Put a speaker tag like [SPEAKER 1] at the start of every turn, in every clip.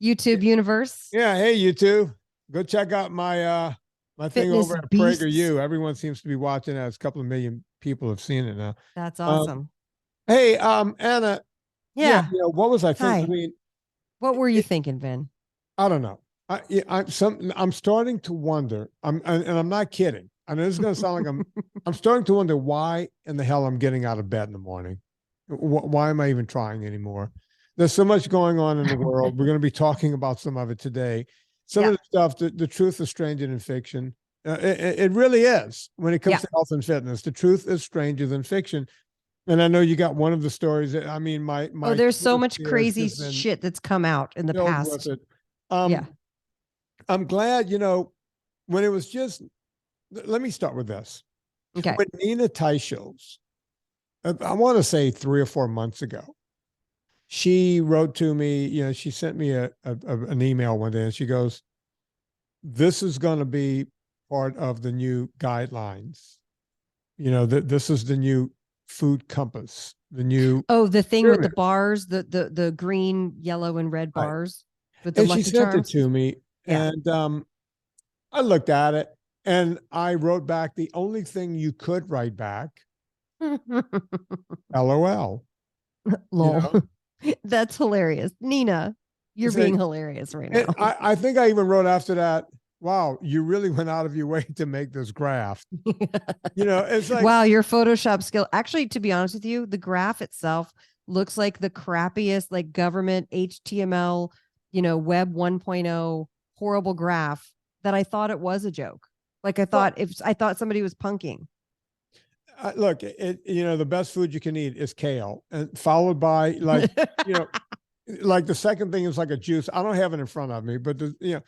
[SPEAKER 1] YouTube universe.
[SPEAKER 2] Yeah, hey, you two. Go check out my thing
[SPEAKER 1] Fitness
[SPEAKER 2] over at
[SPEAKER 1] beasts.
[SPEAKER 2] PragerU. Everyone seems to be watching that. A couple of million people have seen it now.
[SPEAKER 1] That's
[SPEAKER 2] Um,
[SPEAKER 1] awesome.
[SPEAKER 2] hey, Anna, yeah,
[SPEAKER 1] Yeah.
[SPEAKER 2] what was I thinking? I
[SPEAKER 1] Hi.
[SPEAKER 2] mean,
[SPEAKER 1] What were you thinking, Vin?
[SPEAKER 2] I don't know. I'm starting to wonder. And I'm not kidding. I know this is going to sound like I'm starting to wonder why in the hell I'm getting out of bed in the morning. Why am I even trying anymore? There's so much going on in the world. We're going to be talking about some of it today. Some of the stuff, the truth is stranger than fiction. It really is when it comes to health and fitness. The truth is stranger than fiction. And I know you got one of the stories that, I mean, my
[SPEAKER 1] there's so much crazy shit that's come out in the past.
[SPEAKER 2] I'm glad, when it was just, let me start with this.
[SPEAKER 1] Okay.
[SPEAKER 2] When Nina Teicholz, I want to say 3 or 4 months ago, she wrote to me, she sent me an email one day and she goes, this is going to be part of the new guidelines. This is the new food compass, the new.
[SPEAKER 1] Oh, the thing pyramid with the bars, the green, yellow, and red bars with the Lucky Charms.
[SPEAKER 2] She sent it to me and I looked at it and I wrote back the only thing you could write back. LOL.
[SPEAKER 1] Lol. That's hilarious. Nina, you're being hilarious right now.
[SPEAKER 2] I think I even wrote after that, wow, you really went out of your way to make this graph. It's like,
[SPEAKER 1] wow, your Photoshop skill. Actually, to be honest with you, the graph itself looks like the crappiest, like government HTML, web 1.0 horrible graph that I thought it was a joke. Like I thought somebody was punking.
[SPEAKER 2] Look, the best food you can eat is kale, and followed by like, like the second thing is like a juice. I don't have it in front of me, but it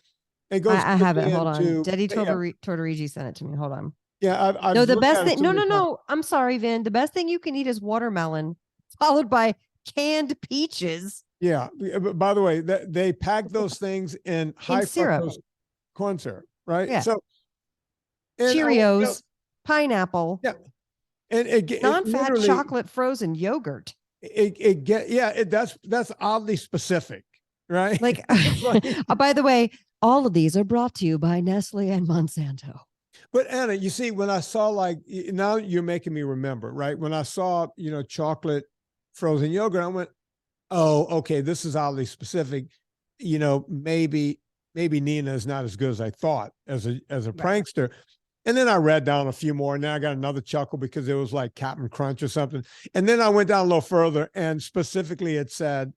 [SPEAKER 2] goes.
[SPEAKER 1] I have it. Hold on. Daddy Tortorich sent it to me. Hold on.
[SPEAKER 2] Yeah.
[SPEAKER 1] No, the best thing. No. I'm sorry, Vin. The best thing you can eat is watermelon, followed by canned peaches.
[SPEAKER 2] Yeah. By the way, they pack those things in high fructose corn syrup, right?
[SPEAKER 1] Yeah.
[SPEAKER 2] So
[SPEAKER 1] Cheerios, pineapple.
[SPEAKER 2] Yeah. And
[SPEAKER 1] non-fat chocolate frozen yogurt.
[SPEAKER 2] That's oddly specific, right?
[SPEAKER 1] Like, by the way, all of these are brought to you by Nestle and Monsanto.
[SPEAKER 2] But Anna, you see, when I saw now you're making me remember, right? When I saw, chocolate frozen yogurt, I went, oh, okay, this is oddly specific. Maybe Nina is not as good as I thought as a prankster. And then I read down a few more, and then I got another chuckle because it was like Captain Crunch or something. And then I went down a little further, and specifically it said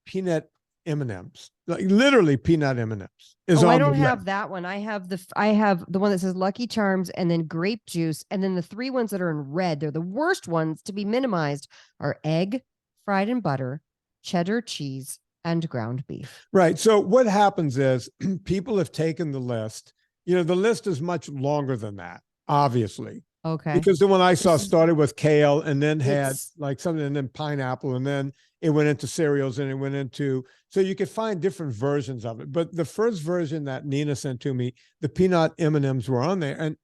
[SPEAKER 2] peanut M&Ms, like literally peanut M&Ms.
[SPEAKER 1] I don't have that one. I have the one that says Lucky Charms and then grape juice, and then the 3 ones that are in red. They're the worst ones to be minimized are egg, fried in butter, cheddar cheese, and ground beef.
[SPEAKER 2] Right. So what happens is people have taken the list. The list is much longer than that, obviously.
[SPEAKER 1] Okay.
[SPEAKER 2] Because the one I saw started with kale and then had like something and then pineapple and then it went into cereals and it went into, so you could find different versions of it. But the first version that Nina sent to me, the peanut M&Ms were on there. And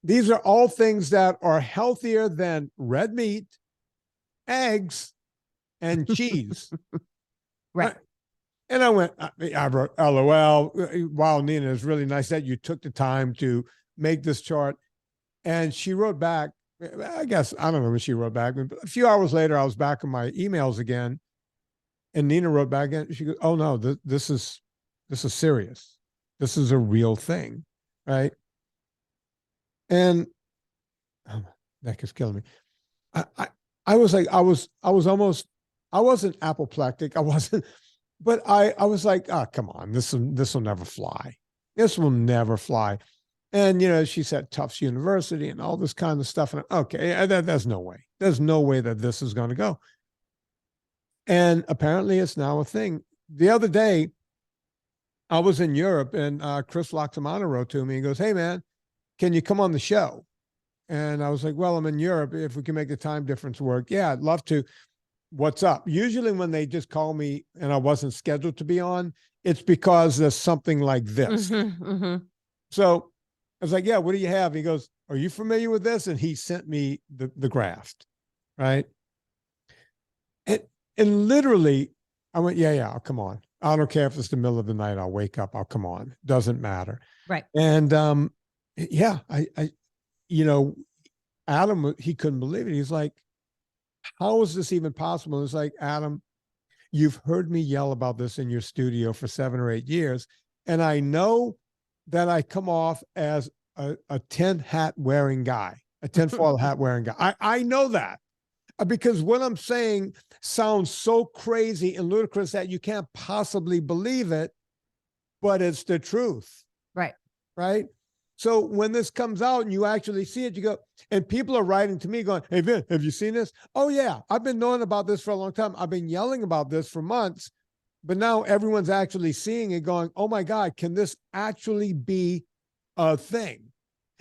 [SPEAKER 2] these are all things that are healthier than red meat, eggs, and cheese.
[SPEAKER 1] Right.
[SPEAKER 2] And I wrote, LOL. Wow, Nina, it's really nice that you took the time to make this chart. And she wrote back, I guess, I don't know when she wrote back, but a few hours later, I was back in my emails again. And Nina wrote back and she goes, oh no, this is serious. This is a real thing. Right. And that is killing me. I was like, I wasn't apoplectic. I wasn't. But I was like, oh, come on, this will never fly. This will never fly. And, she's at Tufts University and all this kind of stuff. And okay, there's no way. There's no way that this is going to go. And apparently it's now a thing. The other day, I was in Europe and Chris Loxamana wrote to me and goes, hey, man, can you come on the show? And I was like, well, I'm in Europe. If we can make the time difference work, yeah, I'd love to. What's up? Usually when they just call me and I wasn't scheduled to be on, it's because there's something like this. So I was like, yeah, what do you have? He goes, are you familiar with this? And he sent me the graph, right? And literally I went, yeah, come on. I don't care if it's the middle of the night. I'll wake up. I'll come on. Doesn't matter.
[SPEAKER 1] Right.
[SPEAKER 2] And yeah, you know, Adam, he couldn't believe it. He's like, how is this even possible? It's like, Adam, you've heard me yell about this in your studio for 7 or 8 years. And I know that I come off as a tin hat wearing guy, a tinfoil hat wearing guy. I know that because what I'm saying sounds so crazy and ludicrous that you can't possibly believe it, but it's the truth.
[SPEAKER 1] Right.
[SPEAKER 2] Right. So when this comes out and you actually see it, you go, and people are writing to me going, hey, Vin, have you seen this? Oh, yeah, I've been knowing about this for a long time. I've been yelling about this for months, but now everyone's actually seeing it going, oh, my God, can this actually be a thing?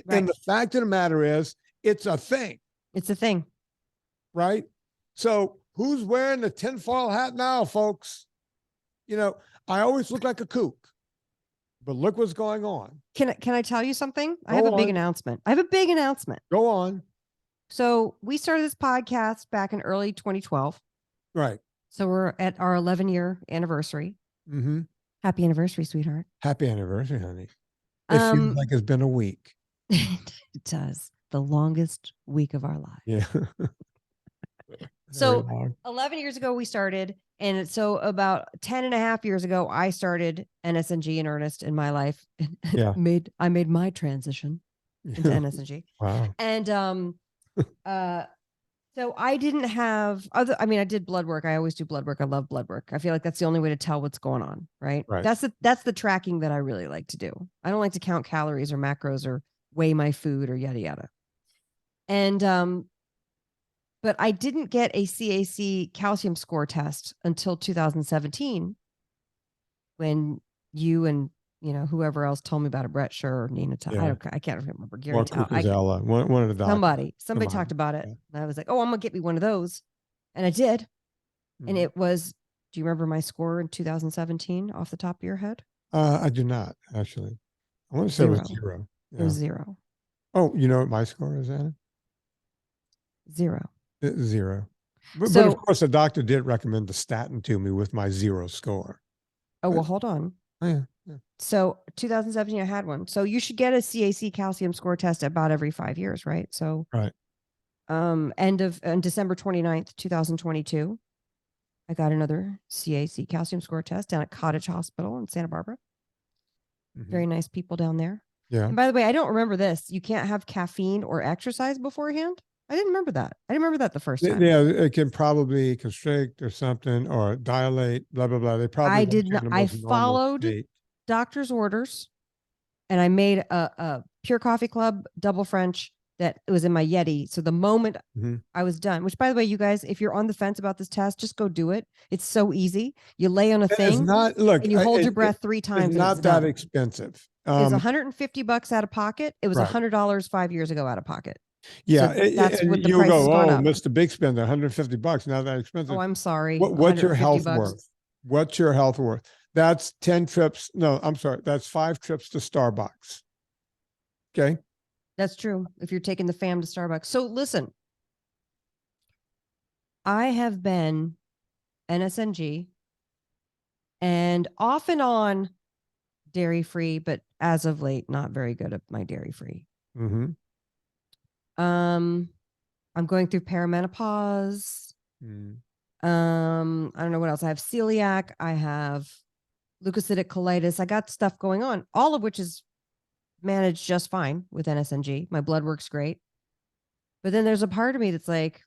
[SPEAKER 2] Right. And the fact of the matter is, it's a thing.
[SPEAKER 1] It's a thing.
[SPEAKER 2] Right? So who's wearing the tinfoil hat now, folks? You know, I always look like a kook. But look what's going on.
[SPEAKER 1] Can I tell you something? I have a big announcement. I have a big announcement.
[SPEAKER 2] Go on.
[SPEAKER 1] So we started this podcast back in early 2012.
[SPEAKER 2] Right.
[SPEAKER 1] So we're at our 11-year anniversary.
[SPEAKER 2] Mm-hmm.
[SPEAKER 1] Happy anniversary, sweetheart.
[SPEAKER 2] Happy anniversary, honey. It feels like it's been a week.
[SPEAKER 1] It does. The longest week of our lives.
[SPEAKER 2] Yeah.
[SPEAKER 1] So 11 years ago we started. And so about 10 and a half years ago, I started NSNG in earnest in my life.
[SPEAKER 2] Yeah.
[SPEAKER 1] I made my transition into NSNG.
[SPEAKER 2] Wow.
[SPEAKER 1] And so I didn't have I did blood work. I always do blood work. I love blood work. I feel like that's the only way to tell what's going on, right? That's the tracking that I really like to do. I don't like to count calories or macros or weigh my food or yada yada. And but I didn't get a CAC calcium score test until 2017 when you and, whoever else told me about it, Brett Scher or Nina Teicholz. I can't remember. Gary
[SPEAKER 2] One of the doctors.
[SPEAKER 1] Somebody talked about it. And I was like, oh, I'm going to get me one of those. And I did. Mm-hmm. And it was, do you remember my score in 2017 off the top of your head?
[SPEAKER 2] I do not, actually. I want to say it was 0. Yeah.
[SPEAKER 1] It was 0.
[SPEAKER 2] Oh, you know what my score is, Anna?
[SPEAKER 1] 0.
[SPEAKER 2] 0. But of course, the doctor did recommend the statin to me with my 0 score.
[SPEAKER 1] Oh, well, hold on.
[SPEAKER 2] Oh, yeah.
[SPEAKER 1] So 2017, I had one. So you should get a CAC calcium score test about every 5 years, right? So,
[SPEAKER 2] right.
[SPEAKER 1] On December 29th, 2022, I got another CAC calcium score test down at Cottage Hospital in Santa Barbara. Mm-hmm. Very nice people down there.
[SPEAKER 2] Yeah.
[SPEAKER 1] And by the way, I don't remember this. You can't have caffeine or exercise beforehand. I didn't remember that. I didn't remember that the first time.
[SPEAKER 2] Yeah, it can probably constrict or something or dilate, blah, blah, blah. They probably
[SPEAKER 1] I did not. I followed doctor's orders and I made a Pure Coffee Club double French that was in my Yeti. So the moment I was done, which by the way, you guys, if you're on the fence about this test, just go do it. It's so easy. You lay on a thing and you hold your breath 3 times.
[SPEAKER 2] It's not that expensive.
[SPEAKER 1] It's $150 out of pocket. It was $100 5 years ago out of pocket.
[SPEAKER 2] Yeah,
[SPEAKER 1] so that's what the price has gone up.
[SPEAKER 2] Mr. Big Spender, $150, not that expensive.
[SPEAKER 1] Oh, I'm sorry.
[SPEAKER 2] What's your health worth? What's your health worth? That's 10 trips. No, I'm sorry. That's 5 trips to Starbucks. Okay.
[SPEAKER 1] That's true. If you're taking the fam to Starbucks. So listen, I have been NSNG and off and on dairy free, but as of late, not very good at my dairy free.
[SPEAKER 2] Mm-hmm.
[SPEAKER 1] I'm going through perimenopause. I don't know what else. I have celiac. I have leukocytic colitis. I got stuff going on, all of which is managed just fine with NSNG. My blood works great. But then there's a part of me that's like,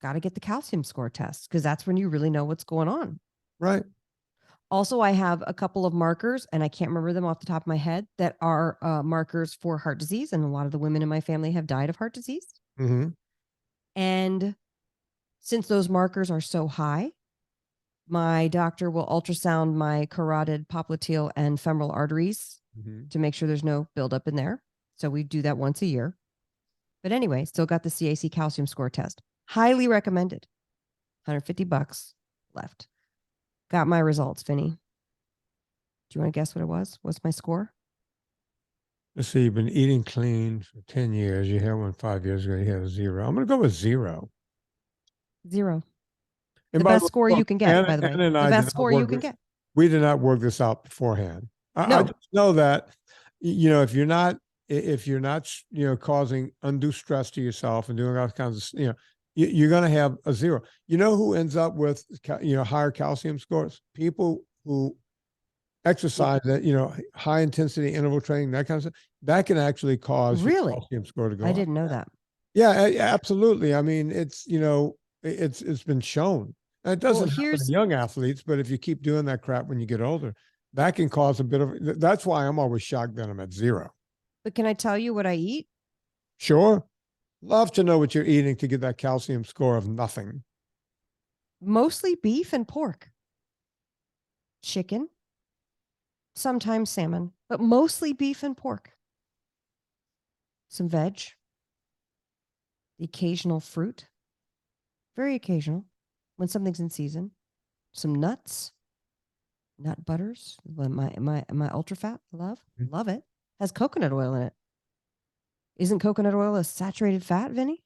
[SPEAKER 1] got to get the calcium score test because that's when you really know what's going on.
[SPEAKER 2] Right.
[SPEAKER 1] Also, I have a couple of markers, and I can't remember them off the top of my head, that are markers for heart disease. And a lot of the women in my family have died of heart disease.
[SPEAKER 2] Mm-hmm.
[SPEAKER 1] And since those markers are so high, my doctor will ultrasound my carotid, popliteal, and femoral arteries to make sure there's no buildup in there. So we do that once a year. But anyway, still got the CAC calcium score test. Highly recommended. $150 left. Got my results, Vinny. Do you want to guess what it was? What's my score?
[SPEAKER 2] Let's see. You've been eating clean for 10 years. You had one 5 years ago. You had a 0. I'm going to go with 0.
[SPEAKER 1] 0. The
[SPEAKER 2] by
[SPEAKER 1] best score
[SPEAKER 2] look,
[SPEAKER 1] you can get, by the way.
[SPEAKER 2] Anna and
[SPEAKER 1] The
[SPEAKER 2] I
[SPEAKER 1] best
[SPEAKER 2] did not
[SPEAKER 1] score you
[SPEAKER 2] work
[SPEAKER 1] can
[SPEAKER 2] this-
[SPEAKER 1] get.
[SPEAKER 2] We did not work this out beforehand. I
[SPEAKER 1] No.
[SPEAKER 2] just know that, if you're not, causing undue stress to yourself and doing all kinds of, you're going to have a zero. You know who ends up with, higher calcium scores? People who exercise that, high intensity interval training, that kind of stuff, that can actually cause your
[SPEAKER 1] Really?
[SPEAKER 2] calcium score to go
[SPEAKER 1] I
[SPEAKER 2] up.
[SPEAKER 1] didn't know that.
[SPEAKER 2] Yeah, absolutely. I mean, it's, it's been shown. And it doesn't happen in young athletes, but if you keep doing that crap when you get older, that can cause a bit of, that's why I'm always shocked that I'm at zero.
[SPEAKER 1] But can I tell you what I eat?
[SPEAKER 2] Sure. Love to know what you're eating to get that calcium score of nothing.
[SPEAKER 1] Mostly beef and pork. Chicken. Sometimes salmon, but mostly beef and pork. Some veg. The occasional fruit. Very occasional. When something's in season. Some nuts. Nut butters. My ultra fat. Love it. Has coconut oil in it. Isn't coconut oil a saturated fat, Vinny?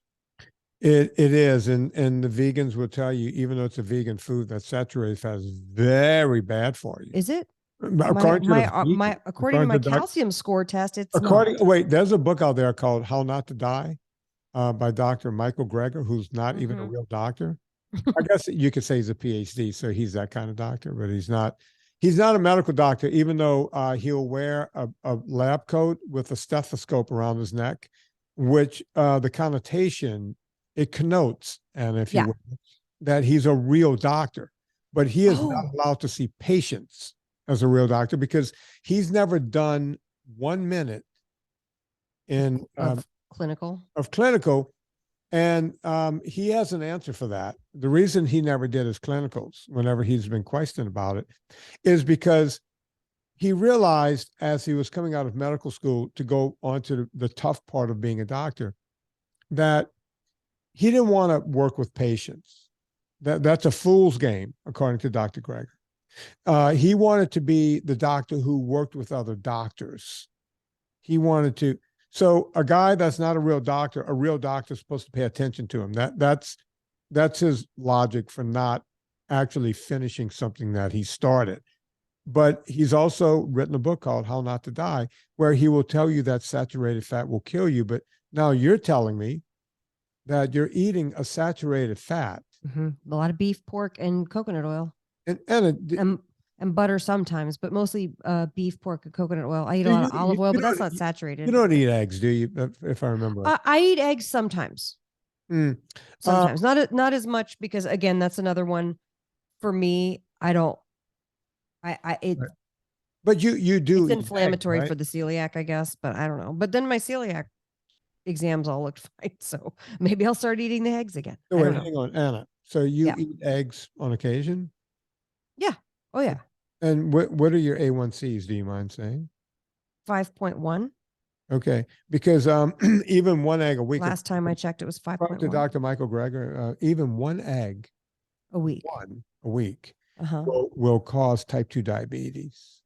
[SPEAKER 2] It is, and the vegans will tell you, even though it's a vegan food, that saturated fat is very bad for you.
[SPEAKER 1] Is it?
[SPEAKER 2] According
[SPEAKER 1] to my calcium score test, it's not.
[SPEAKER 2] Wait, there's a book out there called How Not to Die by Dr. Michael Greger, who's not even a real doctor. I guess you could say he's a PhD, so he's that kind of doctor, but he's not a medical doctor, even though he'll wear a lab coat with a stethoscope around his neck, which the connotation, it connotes, and if you will, that he's a real doctor, but he is not allowed to see patients as a real doctor because he's never done 1 minute in
[SPEAKER 1] of clinical.
[SPEAKER 2] And he has an answer for that. The reason he never did his clinicals, whenever he's been questioned about it, is because he realized as he was coming out of medical school to go on to the tough part of being a doctor, that he didn't want to work with patients. That's a fool's game, according to Dr. Greger. He wanted to be the doctor who worked with other doctors. He wanted to. So a guy that's not a real doctor is supposed to pay attention to him. That's his logic for not actually finishing something that he started. But he's also written a book called How Not to Die, where he will tell you that saturated fat will kill you. But now you're telling me that you're eating a saturated fat.
[SPEAKER 1] A lot of beef, pork, and coconut oil.
[SPEAKER 2] And
[SPEAKER 1] butter sometimes, but mostly beef, pork, and coconut oil. I eat a lot of olive oil, but that's not saturated.
[SPEAKER 2] You don't eat eggs, do you? If I remember right.
[SPEAKER 1] I eat eggs sometimes. Sometimes. Not as much because, again, that's another one for me. I don't.
[SPEAKER 2] But you do.
[SPEAKER 1] It's inflammatory
[SPEAKER 2] eggs, right?
[SPEAKER 1] for the celiac, I guess, but I don't know. But then my celiac exams all looked fine, so maybe I'll start eating the eggs again.
[SPEAKER 2] So wait, hang on, Anna. So you eat eggs on occasion?
[SPEAKER 1] Yeah. Oh yeah.
[SPEAKER 2] And what are your A1Cs? Do you mind saying?
[SPEAKER 1] 5.1.
[SPEAKER 2] Okay, because even one egg a week.
[SPEAKER 1] Last time I checked, it was 5.1.
[SPEAKER 2] To Dr. Michael Greger, even one egg
[SPEAKER 1] a week
[SPEAKER 2] will cause type 2 diabetes.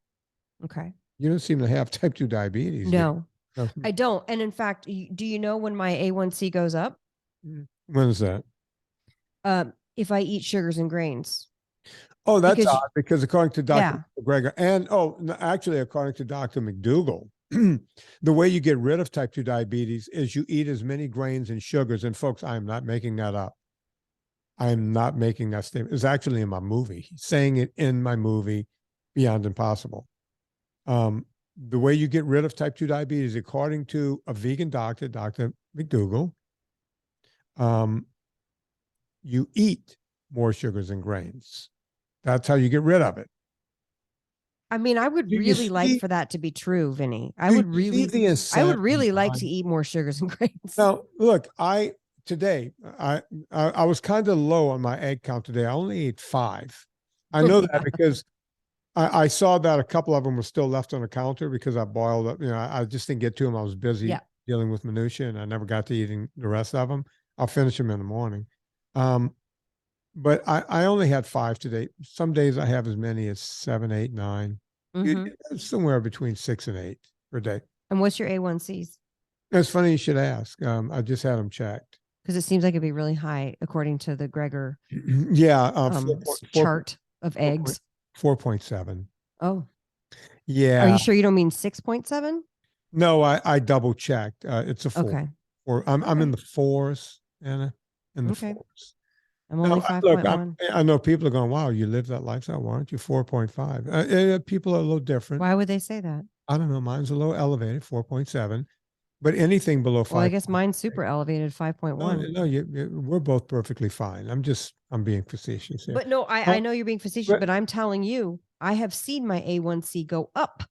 [SPEAKER 1] Okay.
[SPEAKER 2] You don't seem to have type 2 diabetes.
[SPEAKER 1] No, I don't. And in fact, do you know when my A1C goes up?
[SPEAKER 2] When is that?
[SPEAKER 1] If I eat sugars and grains.
[SPEAKER 2] Oh, that's odd because according to Dr. Greger and actually according to Dr. McDougall, the way you get rid of type 2 diabetes is you eat as many grains and sugars. And folks, I'm not making that up. I'm not making that statement. It's actually in my movie. He's saying it in my movie, Beyond Impossible. The way you get rid of type 2 diabetes, according to a vegan doctor, Dr. McDougall, you eat more sugars and grains. That's how you get rid of it.
[SPEAKER 1] I mean, I would really like for that to be true, Vinny. I would really like to eat more sugars and grains.
[SPEAKER 2] Now, look, today I was kind of low on my egg count today. I only ate 5. I know that because I saw that a couple of them were still left on the counter because I boiled up. I just didn't get to them. I was busy dealing with minutia, and I never got to eating the rest of them. I'll finish them in the morning. But I only had 5 today. Some days I have as many as 7, 8, 9. Somewhere between 6 and 8 per day.
[SPEAKER 1] And what's your A1Cs?
[SPEAKER 2] It's funny you should ask. I just had them checked.
[SPEAKER 1] Because it seems like it'd be really high according to the Gregor
[SPEAKER 2] Yeah,
[SPEAKER 1] chart of eggs.
[SPEAKER 2] 4.7.
[SPEAKER 1] Oh,
[SPEAKER 2] Yeah.
[SPEAKER 1] are you sure you don't mean 6.7?
[SPEAKER 2] No, I double checked. It's a 4.
[SPEAKER 1] Okay.
[SPEAKER 2] I'm in the 4s, Anna, in the
[SPEAKER 1] Okay.
[SPEAKER 2] 4s.
[SPEAKER 1] I'm
[SPEAKER 2] No,
[SPEAKER 1] only 5.1.
[SPEAKER 2] I know people are going, wow, you live that lifestyle. Why aren't you 4.5? People are a little different.
[SPEAKER 1] Why would they say that?
[SPEAKER 2] I don't know. Mine's a little elevated, 4.7, but anything below 5.
[SPEAKER 1] Well, I guess mine's super elevated, 5.1.
[SPEAKER 2] No, we're both perfectly fine. I'm being facetious here.
[SPEAKER 1] But no, I know you're being facetious, but I'm telling you, I have seen my A1C go up.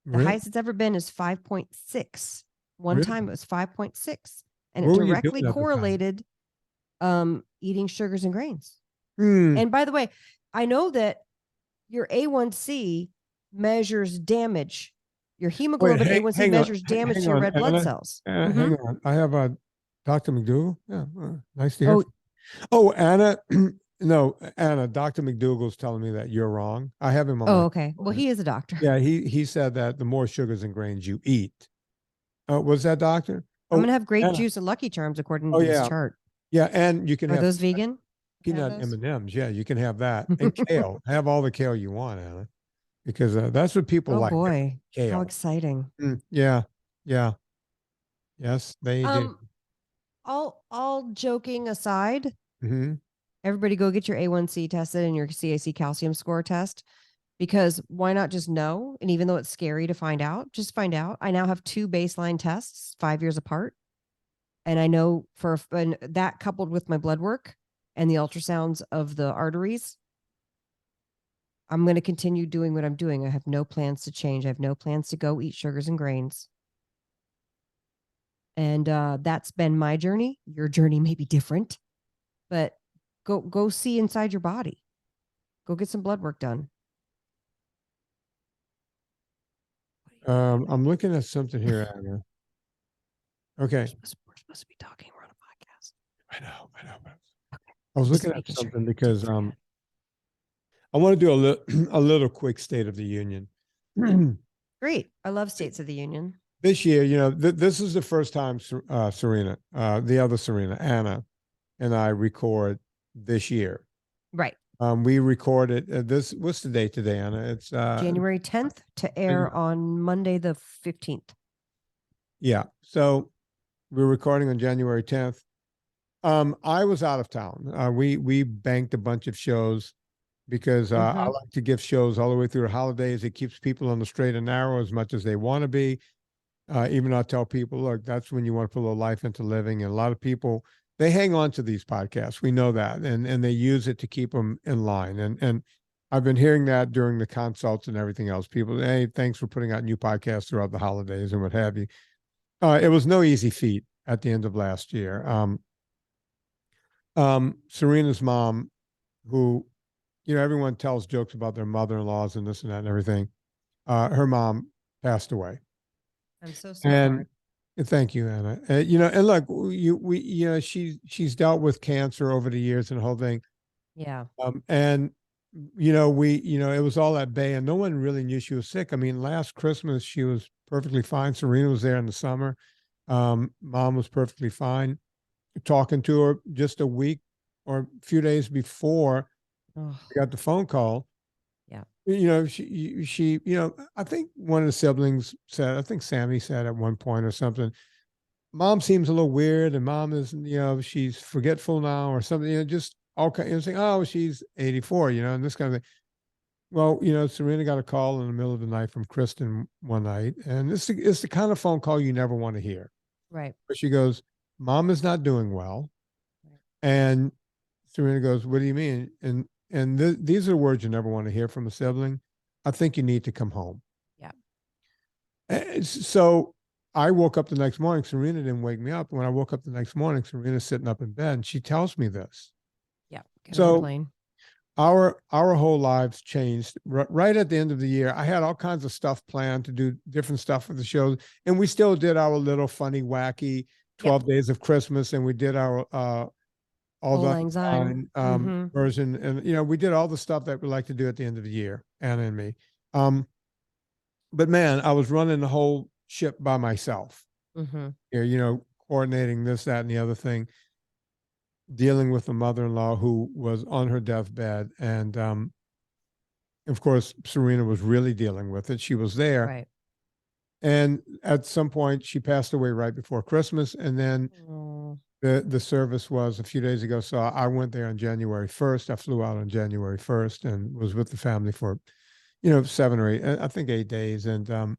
[SPEAKER 1] The
[SPEAKER 2] Really?
[SPEAKER 1] highest it's ever been is 5.6. One
[SPEAKER 2] Really?
[SPEAKER 1] time it was 5.6. And
[SPEAKER 2] What
[SPEAKER 1] it
[SPEAKER 2] were you
[SPEAKER 1] directly
[SPEAKER 2] doing at the time?
[SPEAKER 1] correlated eating sugars and grains.
[SPEAKER 2] Hmm.
[SPEAKER 1] And by the way, I know that your A1C measures damage. Your hemoglobin A1C measures damage to your red blood cells.
[SPEAKER 2] Hang on. I have a Dr. McDougall. Yeah. Nice to hear.
[SPEAKER 1] Oh,
[SPEAKER 2] Oh, Anna. No, Anna, Dr. McDougall's telling me that you're wrong. I have him on.
[SPEAKER 1] oh, okay. Well, he is a doctor.
[SPEAKER 2] Yeah, he said that the more sugars and grains you eat. Was that doctor?
[SPEAKER 1] I'm gonna have grape juice and Lucky Charms according to this chart.
[SPEAKER 2] Yeah, and you can
[SPEAKER 1] Are
[SPEAKER 2] have
[SPEAKER 1] those vegan?
[SPEAKER 2] peanut M&Ms. Yeah, you can have that. And kale. Have all the kale you want, Anna, because that's what people like.
[SPEAKER 1] Oh boy,
[SPEAKER 2] kale.
[SPEAKER 1] how exciting!
[SPEAKER 2] Yeah, yeah, yes, they do.
[SPEAKER 1] All joking aside,
[SPEAKER 2] Mm-hmm.
[SPEAKER 1] everybody go get your A1C tested and your CAC calcium score test, because why not just know? And even though it's scary to find out, just find out. I now have 2 baseline tests 5 years apart. And I know and that coupled with my blood work and the ultrasounds of the arteries, I'm going to continue doing what I'm doing. I have no plans to change. I have no plans to go eat sugars and grains. And that's been my journey. Your journey may be different, but go see inside your body. Go get some blood work done.
[SPEAKER 2] I'm looking at something here, Anna. Okay.
[SPEAKER 1] We're supposed to be talking. We're on a podcast.
[SPEAKER 2] I know.
[SPEAKER 1] Okay.
[SPEAKER 2] I was looking at something because I want to do a little quick State of the Union.
[SPEAKER 1] Great. I love States of the Union.
[SPEAKER 2] This year, this is the first time Serena, the other Serena, Anna, and I record this year.
[SPEAKER 1] Right.
[SPEAKER 2] We recorded this. What's the date today, Anna? It's
[SPEAKER 1] January 10th to air on Monday the 15th.
[SPEAKER 2] Yeah. So we're recording on January 10th. I was out of town. We banked a bunch of shows because I like to give shows all the way through the holidays. It keeps people on the straight and narrow as much as they want to be. Even though I tell people, look, that's when you want to put a little life into living. And a lot of people, they hang on to these podcasts. We know that. And they use it to keep them in line. And I've been hearing that during the consults and everything else. People, hey, thanks for putting out new podcasts throughout the holidays and what have you. It was no easy feat at the end of last year. Serena's mom, who, everyone tells jokes about their mother-in-laws and this and that and everything. Her mom passed away.
[SPEAKER 1] I'm so sorry.
[SPEAKER 2] And thank you, Anna. And look, she's dealt with cancer over the years and the whole thing.
[SPEAKER 1] Yeah.
[SPEAKER 2] And it was all at bay, and no one really knew she was sick. I mean, last Christmas she was perfectly fine. Serena was there in the summer. Mom was perfectly fine. Talking to her just a week or a few days before I got the phone call. Yeah. She I think one of the siblings said, I think Sammy said at one point or something, Mom seems a little weird, and Mom is, she's forgetful now or something, just all kind of saying, oh, she's 84, and this kind of thing. Well, Serena got a call in the middle of the night from Kristen one night, and it's the kind of phone call you never want to hear.
[SPEAKER 1] Right.
[SPEAKER 2] But she goes, Mom is not doing well. Right. And Serena goes, what do you mean? And these are the words you never want to hear from a sibling. I think you need to come home.
[SPEAKER 1] Yeah.
[SPEAKER 2] And so I woke up the next morning. Serena didn't wake me up. When I woke up the next morning, Serena's sitting up in bed, and she tells me this.
[SPEAKER 1] Yeah.
[SPEAKER 2] So our whole lives changed right at the end of the year. I had all kinds of stuff planned to do different stuff for the show, and we still did our little funny, wacky 12 Days of Christmas, and we did our all the version, and we did all the stuff that we like to do at the end of the year, Anna and me. But man, I was running the whole ship by myself. coordinating this, that, and the other thing, dealing with a mother-in-law who was on her deathbed. And of course, Serena was really dealing with it. She was there.
[SPEAKER 1] Right.
[SPEAKER 2] And at some point, she passed away right before Christmas. And then the service was a few days ago. So I went there on January 1st. I flew out on January 1st and was with the family for, 7 or 8, I think 8 days. And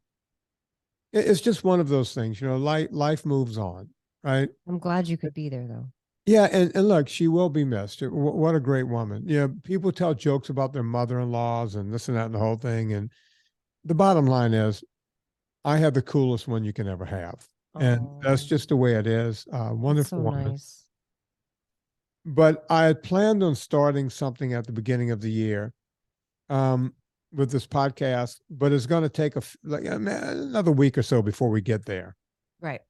[SPEAKER 2] it's just one of those things, life moves on, right?
[SPEAKER 1] I'm glad you could be there, though.
[SPEAKER 2] Yeah, and look, she will be missed. What a great woman. People tell jokes about their mother-in-laws and this and that and the whole thing. And the bottom line is, I had the coolest one you can ever have. And that's just the way it is. Wonderful woman.
[SPEAKER 1] Nice.
[SPEAKER 2] But I had planned on starting something at the beginning of the year with this podcast, but it's going to take another week or so before we get there.
[SPEAKER 1] Right.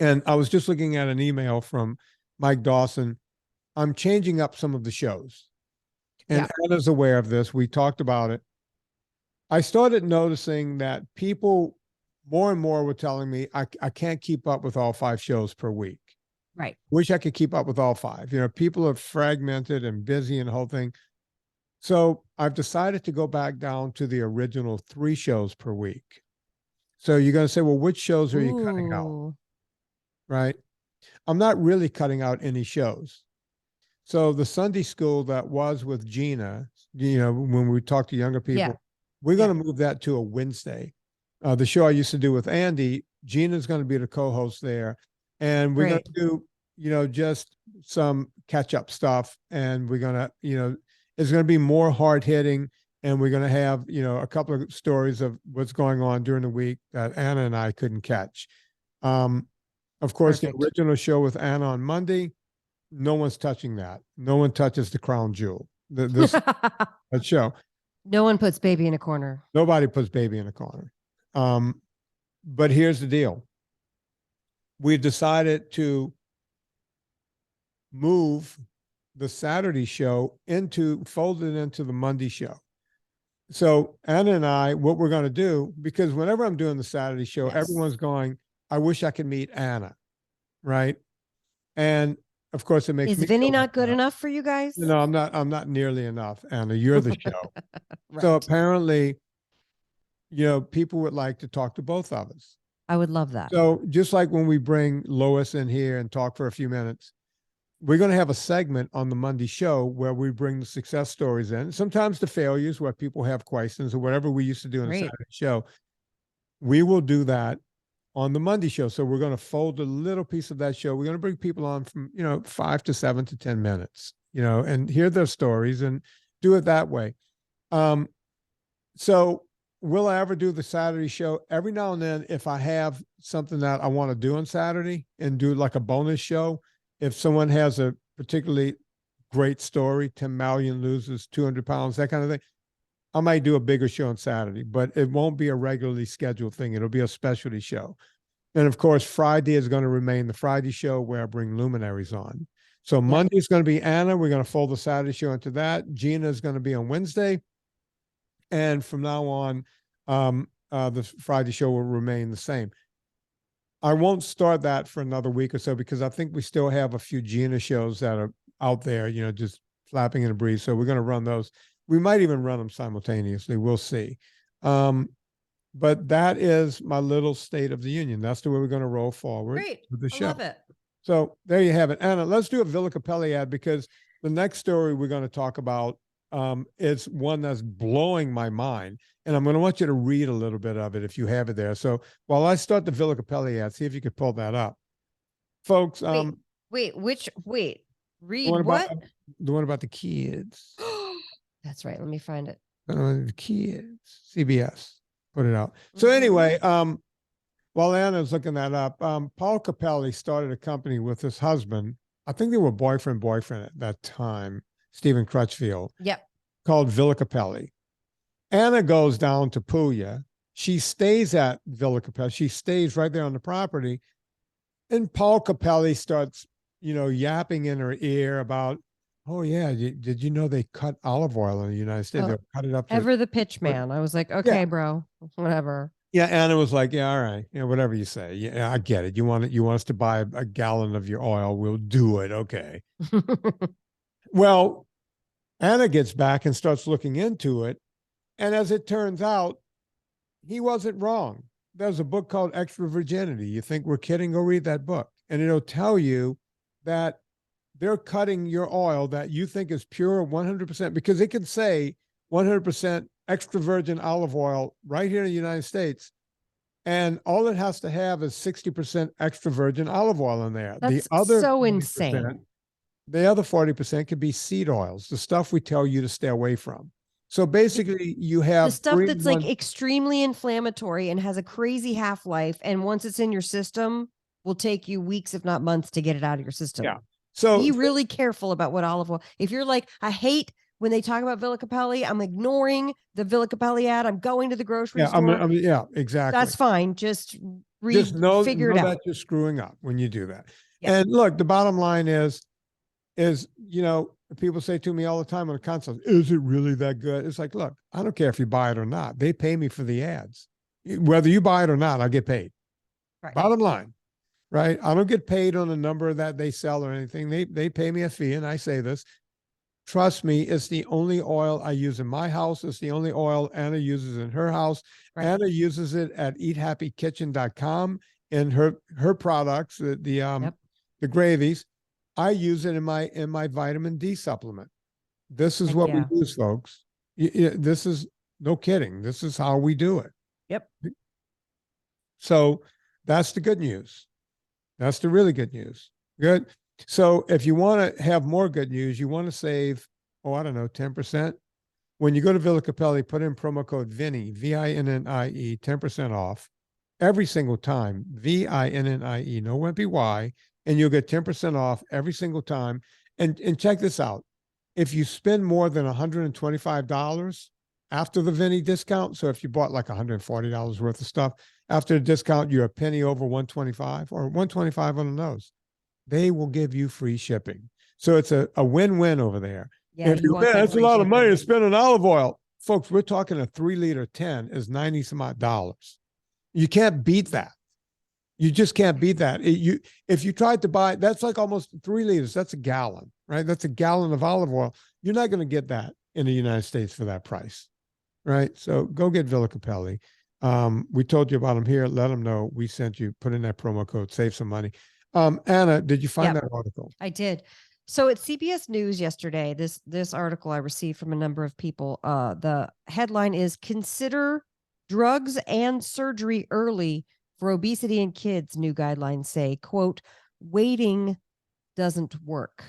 [SPEAKER 2] And I was just looking at an email from Mike Dawson. I'm changing up some of the shows. And Anna's aware of this. We talked about it. I started noticing that people more and more were telling me I can't keep up with all 5 shows per week.
[SPEAKER 1] Right.
[SPEAKER 2] Wish I could keep up with all 5. People are fragmented and busy and the whole thing. So I've decided to go back down to the original 3 shows per week. So you're going to say, well, which shows are you cutting out? Right. I'm not really cutting out any shows. So the Sunday school that was with Gina, when we talk to younger people, we're going to move that to a Wednesday. The show I used to do with Andy, Gina's going to be the co-host there. And we're going to do, just some catch-up stuff. And we're going to, it's going to be more hard-hitting. And we're going to have, a couple of stories of what's going on during the week that Anna and I couldn't catch. Of course, the original show with Anna on Monday, no one's touching that. No one touches the crown jewel. That show.
[SPEAKER 1] No one puts baby in a corner.
[SPEAKER 2] Nobody puts baby in a corner. But here's the deal. We've decided to move the Saturday show fold it into the Monday show. So Anna and I, what we're going to do, because whenever I'm doing the Saturday show, everyone's going, I wish I could meet Anna. Right. And of course it makes
[SPEAKER 1] Is Vinny not good enough for you guys?
[SPEAKER 2] No, I'm not nearly enough, Anna. You're the show. So apparently, people would like to talk to both of us.
[SPEAKER 1] I would love that.
[SPEAKER 2] So just like when we bring Lois in here and talk for a few minutes, we're going to have a segment on the Monday show where we bring the success stories in. Sometimes the failures where people have questions or whatever we used to do in the Saturday show. We will do that on the Monday show. So we're going to fold a little piece of that show. We're going to bring people on from, 5 to 7 to 10 minutes, and hear their stories and do it that way. So will I ever do the Saturday show? Every now and then, if I have something that I want to do on Saturday and do like a bonus show, if someone has a particularly great story, Tim Mallion loses 200 pounds, that kind of thing, I might do a bigger show on Saturday, but it won't be a regularly scheduled thing. It'll be a specialty show. And of course, Friday is going to remain the Friday show where I bring luminaries on. So Monday is going to be Anna. We're going to fold the Saturday show into that. Gina is going to be on Wednesday. And from now on, the Friday show will remain the same. I won't start that for another week or so because I think we still have a few Gina shows that are out there, just flapping in the breeze. So we're going to run those. We might even run them simultaneously. We'll see. But that is my little State of the Union. That's the way we're going to roll forward with the show. I love it. So there you have it. Anna, let's do a Villa Capelli ad because the next story we're going to talk about is one that's blowing my mind. And I'm going to want you to read a little bit of it if you have it there. So while I start the Villa Capelli ad, see if you could pull that up. Folks.
[SPEAKER 1] Read what?
[SPEAKER 2] The one about the kids.
[SPEAKER 1] That's right. Let me find it.
[SPEAKER 2] The kids. CBS put it out. So anyway, while Anna's looking that up, Paul Capelli started a company with his husband. I think they were boyfriend at that time, Stephen Crutchfield.
[SPEAKER 1] Yep.
[SPEAKER 2] Called Villa Capelli. Anna goes down to Puglia. She stays at Villa Capelli. She stays right there on the property. And Paul Capelli starts, yapping in her ear about, oh, yeah, did you know they cut olive oil in the United States? They cut it up.
[SPEAKER 1] Ever the pitch man. I was like, okay, bro, whatever.
[SPEAKER 2] Yeah, Anna was like, yeah, all right, yeah, whatever you say. Yeah, I get it. You want us to buy a gallon of your oil, we'll do it. Okay. Well, Anna gets back and starts looking into it. And as it turns out, he wasn't wrong. There's a book called Extra Virginity. You think we're kidding? Go read that book. And it'll tell you that they're cutting your oil that you think is pure 100%, because it can say 100% extra virgin olive oil right here in the United States. And all it has to have is 60% extra virgin olive oil in there.
[SPEAKER 1] That's so insane.
[SPEAKER 2] The other 40% could be seed oils, the stuff we tell you to stay away from. So basically, you have
[SPEAKER 1] the stuff that's like extremely inflammatory and has a crazy half-life. And once it's in your system, will take you weeks, if not months, to get it out of your system.
[SPEAKER 2] Yeah. So
[SPEAKER 1] be really careful about what olive oil. If you're like, I hate when they talk about Villa Capelli, I'm ignoring the Villa Capelli ad. I'm going to the grocery store.
[SPEAKER 2] Yeah, exactly.
[SPEAKER 1] That's fine. Just read,
[SPEAKER 2] just know
[SPEAKER 1] figure it out.
[SPEAKER 2] That you're screwing up when you do that. Yeah. And look, the bottom line is, people say to me all the time on a consult, is it really that good? It's like, look, I don't care if you buy it or not. They pay me for the ads. Whether you buy it or not, I get paid. Right. Bottom line, right? I don't get paid on the number that they sell or anything. They pay me a fee, and I say this. Trust me, it's the only oil I use in my house. It's the only oil Anna uses in her house. Right. Anna uses it at eathappykitchen.com in her products, the gravies. I use it in my vitamin D supplement. This is what we use, folks. This is no kidding. This is how we do it.
[SPEAKER 1] Yep.
[SPEAKER 2] So that's the good news. That's the really good news. Good. So if you want to have more good news, you want to save, 10%. When you go to Villa Capelli, put in promo code Vinnie, VINNIE, 10% off every single time, VINNIE, no MPY, and you'll get 10% off every single time. And check this out. If you spend more than $125 after the Vinnie discount, so if you bought like $140 worth of stuff, after the discount, you're a penny over 125 or 125 on the nose. They will give you free shipping. So it's a win-win over there. Yeah, that's a lot of money to spend on olive oil. Folks, we're talking a 3-liter 10 is 90 some odd dollars. You can't beat that. You just can't beat that. If you tried to buy, that's like almost 3 liters. That's a gallon, right? That's a gallon of olive oil. You're not going to get that in the United States for that price, right? So go get Villa Capelli. We told you about them here. Let them know we sent you. Put in that promo code, save some money. Anna, did you find that article?
[SPEAKER 1] I did. So at CBS News yesterday, this article I received from a number of people. The headline is "Consider Drugs and Surgery Early for Obesity in Kids." New guidelines say, quote, "Waiting doesn't work."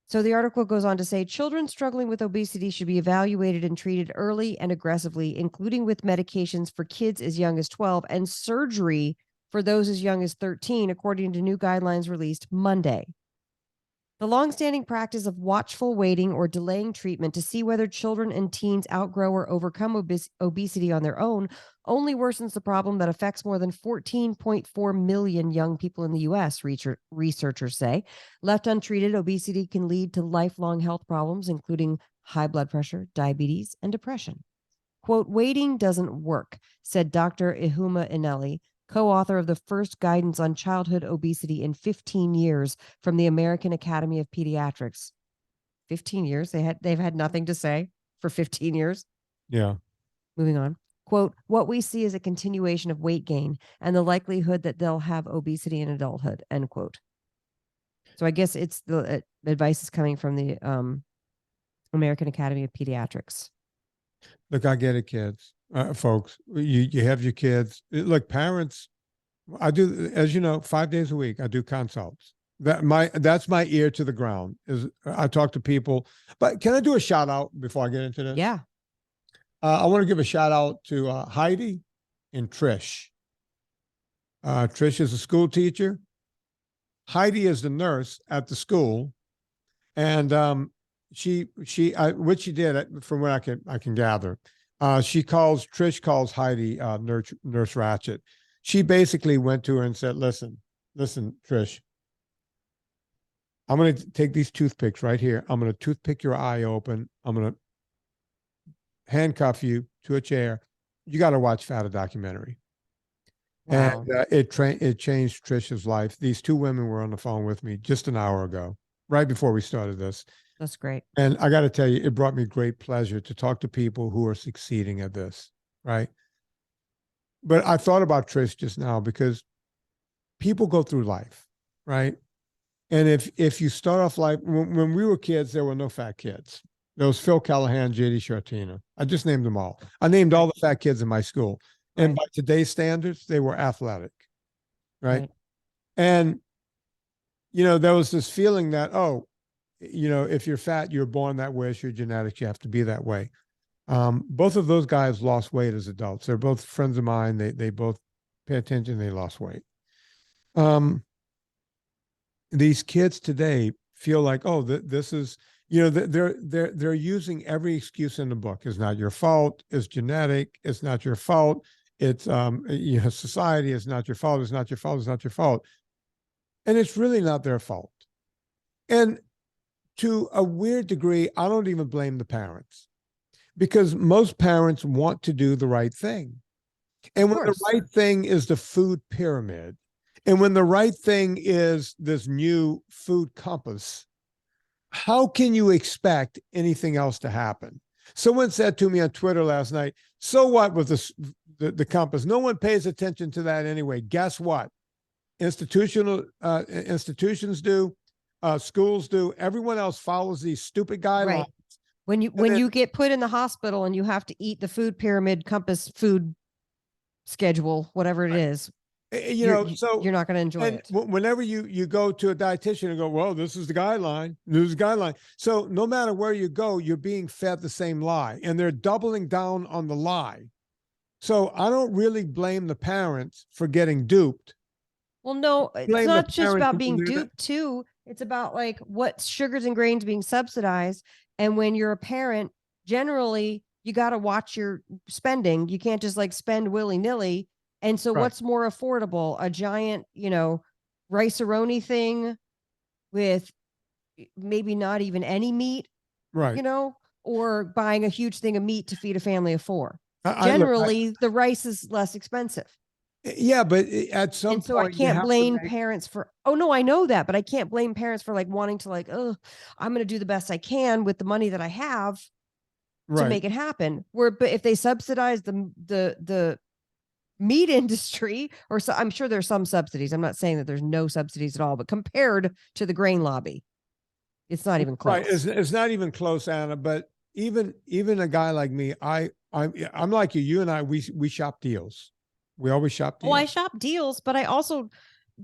[SPEAKER 1] So the article goes on to say, children struggling with obesity should be evaluated and treated early and aggressively, including with medications for kids as young as 12 and surgery for those as young as 13, according to new guidelines released Monday. The longstanding practice of watchful waiting or delaying treatment to see whether children and teens outgrow or overcome obesity on their own only worsens the problem that affects more than 14.4 million young people in the U.S., researchers say. Left untreated, obesity can lead to lifelong health problems, including high blood pressure, diabetes, and depression. Quote, "Waiting doesn't work," said Dr. Ihuma Inelli, co-author of the first guidance on childhood obesity in 15 years from the American Academy of Pediatrics. 15 years? They've had nothing to say for 15 years?
[SPEAKER 2] Yeah.
[SPEAKER 1] Moving on. Quote, "What we see is a continuation of weight gain and the likelihood that they'll have obesity in adulthood," end quote. So I guess it's the advice is coming from the American Academy of Pediatrics.
[SPEAKER 2] Look, I get it, kids. Folks, you have your kids. Look, parents, I do, as you know, 5 days a week, I do consults. That's my ear to the ground. Is I talk to people. But can I do a shout out before I get into this?
[SPEAKER 1] Yeah.
[SPEAKER 2] I want to give a shout out to Heidi and Trish. Trish is a school teacher. Heidi is the nurse at the school, and what she did, from what I can gather, Trish calls Heidi Nurse Ratchet. She basically went to her and said, listen, Trish, I'm going to take these toothpicks right here. I'm going to toothpick your eye open. I'm going to handcuff you to a chair. you got to watch Fat documentary.
[SPEAKER 1] Wow.
[SPEAKER 2] And it changed Trisha's life. These two women were on the phone with me just an hour ago, right before we started this.
[SPEAKER 1] That's great.
[SPEAKER 2] And I got to tell you, it brought me great pleasure to talk to people who are succeeding at this, right? But I thought about Trish just now because people go through life, right? And if you start off life, when we were kids, there were no fat kids. There was Phil Callahan, J.D. Shartina. I just named them all. I named all the fat kids in my school. And by today's standards, they were athletic, right? And, you know, there was this feeling that, oh, you know, if you're fat, you're born that way. It's your genetics. You have to be that way. Both of those guys lost weight as adults. They're both friends of mine. They both pay attention. They lost weight. These kids today feel like, oh, this is, you know, they're using every excuse in the book. It's not your fault. It's genetic. It's not your fault. It's you know, society. It's not your fault. It's not your fault. It's not your fault. And it's really not their fault. And to a weird degree, I don't even blame the parents, because most parents want to do the right thing. And when the right thing is the food pyramid, and when the right thing is this new food compass, how can you expect anything else to happen? Someone said to me on Twitter last night, so what with the compass? No one pays attention to that anyway. Guess what? Institutions do, schools do. Everyone else follows these stupid guidelines.
[SPEAKER 1] Right. When you get put in the hospital and you have to eat the food pyramid compass food schedule, whatever it is,
[SPEAKER 2] you know, so
[SPEAKER 1] you're not going to enjoy it.
[SPEAKER 2] Whenever you go to a dietitian and go, well, this is the guideline, this is the guideline. So no matter where you go, you're being fed the same lie, and they're doubling down on the lie. So I don't really blame the parents for getting duped.
[SPEAKER 1] Well, no, it's not just about being duped too. It's about like what sugars and grains being subsidized. And when you're a parent, generally you got to watch your spending. You can't just like spend willy-nilly. And so what's more affordable? A giant, you know, rice-a-roni thing with maybe not even any meat, right? You know, or buying a huge thing of meat to feed a family of 4. Generally, the rice is less expensive.
[SPEAKER 2] Yeah, but at some point,
[SPEAKER 1] so I can't blame parents for, oh no, I know that, but I can't blame parents for like wanting to like, oh, I'm going to do the best I can with the money that I have to make it happen. But if they subsidize the meat industry, or so, I'm sure there's some subsidies. I'm not saying that there's no subsidies at all, but compared to the grain lobby, it's not even close.
[SPEAKER 2] Right, it's not even close, Anna. But even a guy like me, I'm like you. You and I, we shop deals. We always shop deals.
[SPEAKER 1] Oh, I shop deals, but I also,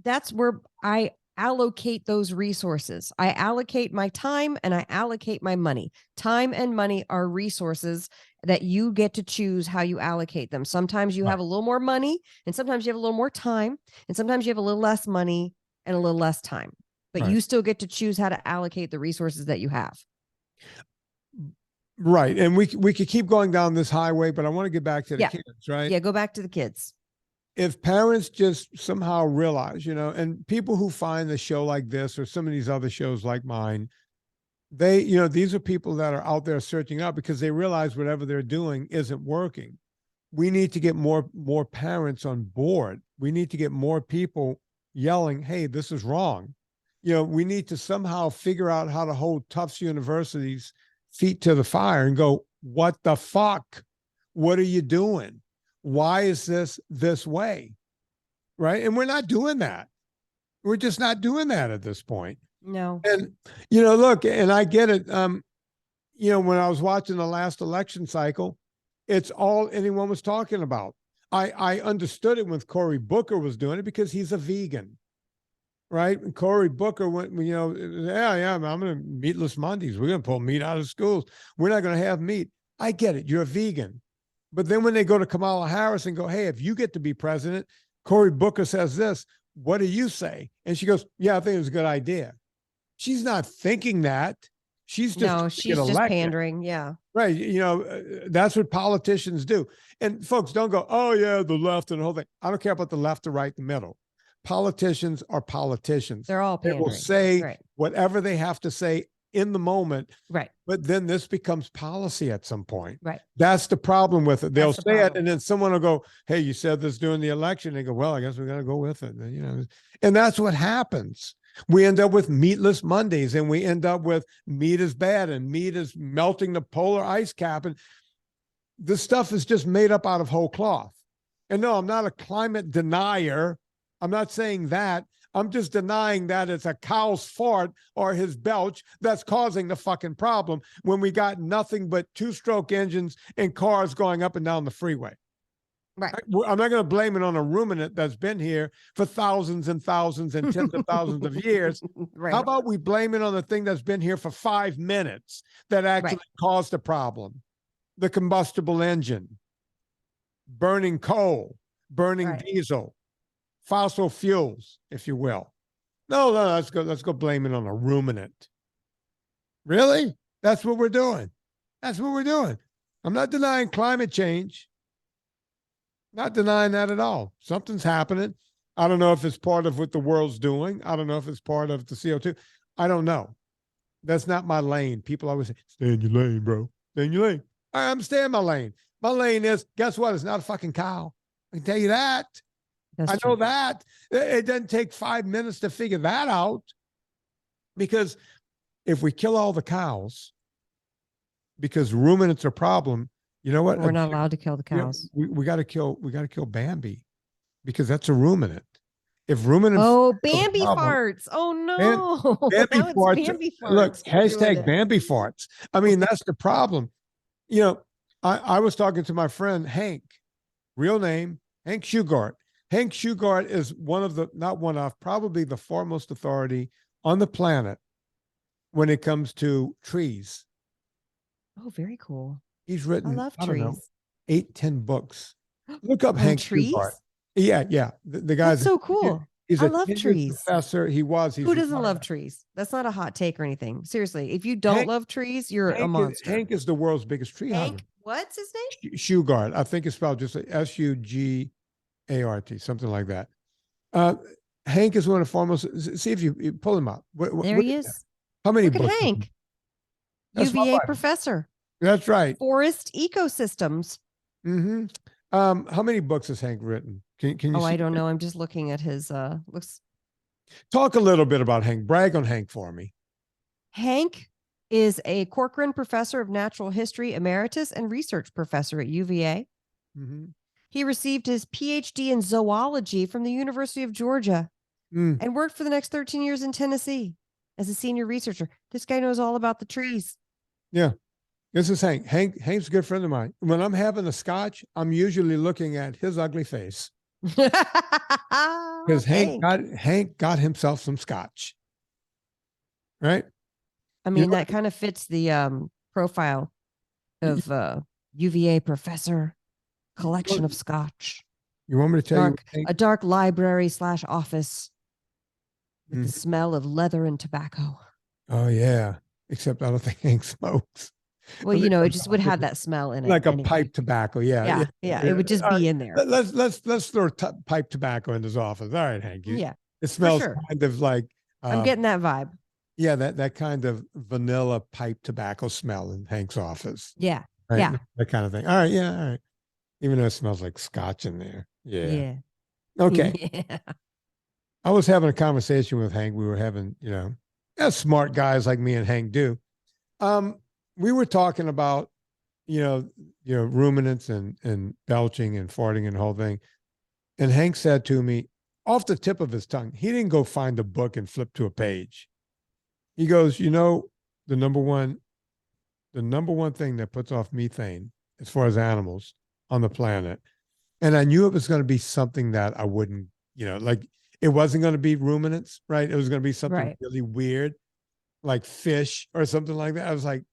[SPEAKER 1] that's where I allocate those resources. I allocate my time and I allocate my money. Time and money are resources that you get to choose how you allocate them. Sometimes you have a little more money, and sometimes you have a little more time, and sometimes you have a little less money and a little less time, but you still get to choose how to allocate the resources that you have.
[SPEAKER 2] Right. And we could keep going down this highway, but I want to get back to the kids, right?
[SPEAKER 1] Yeah, go back to the kids.
[SPEAKER 2] If parents just somehow realize, you know, and people who find a show like this or some of these other shows like mine, they, you know, these are people that are out there searching out because they realize whatever they're doing isn't working. We need to get more parents on board. We need to get more people yelling, hey, this is wrong. You know, we need to somehow figure out how to hold Tufts University's feet to the fire and go, what the fuck? What are you doing? Why is this way? Right. And we're not doing that. We're just not doing that at this point.
[SPEAKER 1] No.
[SPEAKER 2] And, you know, look, and I get it. You know, when I was watching the last election cycle, it's all anyone was talking about. I understood it when Cory Booker was doing it because he's a vegan. Right. And Cory Booker went, you know, yeah, I'm going to meatless Mondays. We're going to pull meat out of schools. We're not going to have meat. I get it. You're a vegan. But then when they go to Kamala Harris and go, hey, if you get to be president, Cory Booker says this, what do you say? And she goes, yeah, I think it was a good idea. She's not thinking that. She's just
[SPEAKER 1] pandering. Yeah.
[SPEAKER 2] Right. You know, that's what politicians do. And folks, don't go, oh, yeah, the left and the whole thing. I don't care about the left, the right, the middle. Politicians are politicians.
[SPEAKER 1] They're all pandering.
[SPEAKER 2] They will say whatever they have to say in the moment.
[SPEAKER 1] Right.
[SPEAKER 2] But then this becomes policy at some point.
[SPEAKER 1] Right.
[SPEAKER 2] That's the problem with it. They'll
[SPEAKER 1] That's the
[SPEAKER 2] say it,
[SPEAKER 1] problem.
[SPEAKER 2] and then someone will go, "Hey, you said this during the election." They go, "Well, I guess we got to go with it." And, and that's what happens. We end up with meatless Mondays, and we end up with meat is bad, and meat is melting the polar ice cap, and this stuff is just made up out of whole cloth. And no, I'm not a climate denier. I'm not saying that. I'm just denying that it's a cow's fart or his belch that's causing the fucking problem when we got nothing but two-stroke engines and cars going up and down the freeway.
[SPEAKER 1] Right.
[SPEAKER 2] I'm not going to blame it on a ruminant that's been here for thousands and thousands and tens of thousands of years.
[SPEAKER 1] Right.
[SPEAKER 2] How about we blame it on the thing that's been here for 5 minutes that actually caused the problem? The combustible engine, burning coal, burning diesel, fossil fuels, if you will. No, let's go blame it on a ruminant. Really? That's what we're doing. That's what we're doing. I'm not denying climate change. Not denying that at all. Something's happening. I don't know if it's part of what the world's doing. I don't know if it's part of the CO2. I don't know. That's not my lane. People always say, stay in your lane, bro. Stay in your lane. I'm staying in my lane. My lane is, guess what? It's not a fucking cow. I can tell you that. I know that. It doesn't take 5 minutes to figure that out. Because if we kill all the cows, because ruminants are a problem, you know what?
[SPEAKER 1] We're not allowed to kill the cows.
[SPEAKER 2] We got to kill Bambi, because that's a ruminant. If ruminants,
[SPEAKER 1] Bambi farts. Oh no,
[SPEAKER 2] Bambi farts.
[SPEAKER 1] Bambi farts.
[SPEAKER 2] Look, hashtag Bambi farts. I mean, that's the problem. I was talking to my friend Hank, real name Hank Shugart. Hank Shugart is probably the foremost authority on the planet when it comes to trees.
[SPEAKER 1] Oh, very cool.
[SPEAKER 2] He's written,
[SPEAKER 1] I love trees.
[SPEAKER 2] 8-10 books. Look up Hank
[SPEAKER 1] trees.
[SPEAKER 2] Shugart. Yeah. The guy's
[SPEAKER 1] so cool.
[SPEAKER 2] He's
[SPEAKER 1] I
[SPEAKER 2] a
[SPEAKER 1] love trees.
[SPEAKER 2] Professor. Who
[SPEAKER 1] doesn't love trees? That's not a hot take or anything. Seriously, if you don't love trees, you're a monster.
[SPEAKER 2] Hank is the world's biggest tree hugger.
[SPEAKER 1] What's his name?
[SPEAKER 2] Shugart. I think it's spelled just like Shugart, something like that. Hank is one of the foremost. See if you pull him up.
[SPEAKER 1] There he is.
[SPEAKER 2] How many
[SPEAKER 1] Look
[SPEAKER 2] books?
[SPEAKER 1] at Hank, UVA professor.
[SPEAKER 2] That's right.
[SPEAKER 1] Forest ecosystems.
[SPEAKER 2] Mm-hmm. How many books has Hank written? Can you?
[SPEAKER 1] I don't know. I'm just looking at his looks.
[SPEAKER 2] Talk a little bit about Hank. Brag on Hank for me.
[SPEAKER 1] Hank is a Corcoran Professor of Natural History Emeritus and Research Professor at UVA.
[SPEAKER 2] Mm-hmm.
[SPEAKER 1] He received his PhD in zoology from the University of Georgia and worked for the next 13 years in Tennessee as a senior researcher. This guy knows all about the trees.
[SPEAKER 2] Yeah. This is Hank. Hank's a good friend of mine. When I'm having a scotch, I'm usually looking at his ugly face. Because Hank got himself some scotch. Right?
[SPEAKER 1] I mean, that kind of fits the profile of UVA professor, collection of scotch.
[SPEAKER 2] You want me to tell
[SPEAKER 1] you? A dark library / office with the smell of leather and tobacco.
[SPEAKER 2] Oh, yeah. Except I don't think Hank smokes.
[SPEAKER 1] Well, it just would have that smell in it.
[SPEAKER 2] Like a pipe tobacco. Yeah.
[SPEAKER 1] It would just be in there.
[SPEAKER 2] Let's throw pipe tobacco in his office. All right, Hank. It smells kind of like.
[SPEAKER 1] I'm getting that vibe.
[SPEAKER 2] Yeah, that kind of vanilla pipe tobacco smell in Hank's office.
[SPEAKER 1] Yeah.
[SPEAKER 2] Right?
[SPEAKER 1] Yeah.
[SPEAKER 2] That kind of thing. All right. Yeah. All right. Even though it smells like scotch in there. Yeah.
[SPEAKER 1] Yeah.
[SPEAKER 2] Okay.
[SPEAKER 1] Yeah.
[SPEAKER 2] I was having a conversation with Hank. We were having, as smart guys like me and Hank do. We were talking about, ruminants and belching and farting and the whole thing. And Hank said to me, off the tip of his tongue, he didn't go find a book and flip to a page. He goes, the number one thing that puts off methane as far as animals on the planet. And I knew it was going to be something that I wouldn't, like it wasn't going to be ruminants, right? It was going to be something really weird, like fish or something like that. I was like,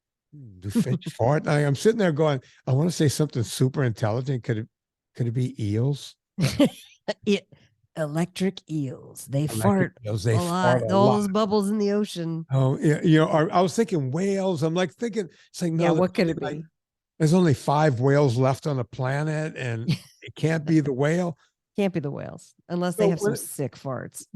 [SPEAKER 2] do fish fart? I'm sitting there going, I want to say something super intelligent. Could it be eels?
[SPEAKER 1] Electric eels. They fart a lot. All those bubbles in the ocean.
[SPEAKER 2] Oh, yeah. I was thinking whales. I'm like thinking, it's like, no,
[SPEAKER 1] what could it be?
[SPEAKER 2] There's only 5 whales left on the planet and it can't be the whale.
[SPEAKER 1] Can't be the whales unless they
[SPEAKER 2] So
[SPEAKER 1] have some sick farts.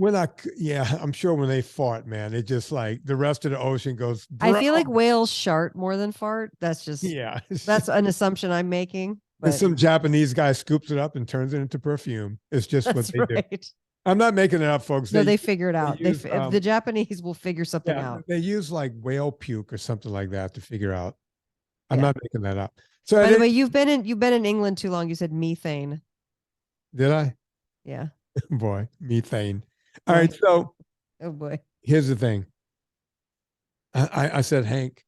[SPEAKER 2] yeah, I'm sure when they fart, man, it just like the rest of the ocean goes.
[SPEAKER 1] I feel like whales shart more than fart. That's just
[SPEAKER 2] Yeah,
[SPEAKER 1] that's an assumption I'm making.
[SPEAKER 2] and
[SPEAKER 1] But
[SPEAKER 2] some Japanese guy scoops it up and turns it into perfume. It's just what
[SPEAKER 1] that's
[SPEAKER 2] they do.
[SPEAKER 1] right.
[SPEAKER 2] I'm not making it up, folks.
[SPEAKER 1] No, they figure it out.
[SPEAKER 2] use,
[SPEAKER 1] The Japanese will figure something
[SPEAKER 2] yeah,
[SPEAKER 1] out.
[SPEAKER 2] they use like whale puke or something like that to figure out. I'm
[SPEAKER 1] Yeah.
[SPEAKER 2] not making that up. So
[SPEAKER 1] By the way, you've been in England too long. You said methane.
[SPEAKER 2] Did I?
[SPEAKER 1] Yeah.
[SPEAKER 2] Boy, methane. All right. So
[SPEAKER 1] Oh boy.
[SPEAKER 2] here's the thing. I said, Hank,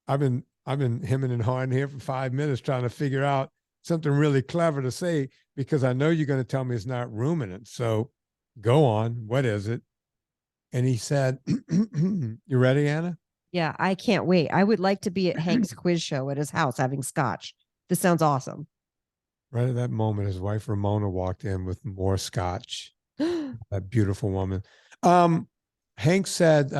[SPEAKER 2] I've been hemming and hawing here for 5 minutes trying to figure out something really clever to say because I know you're going to tell me it's not ruminant. So go on. What is it? And he said, you ready, Anna?
[SPEAKER 1] Yeah, I can't wait. I would like to be at Hank's quiz show at his house having scotch. This sounds awesome.
[SPEAKER 2] Right at that moment, his wife Ramona walked in with more scotch. That beautiful woman. Hank said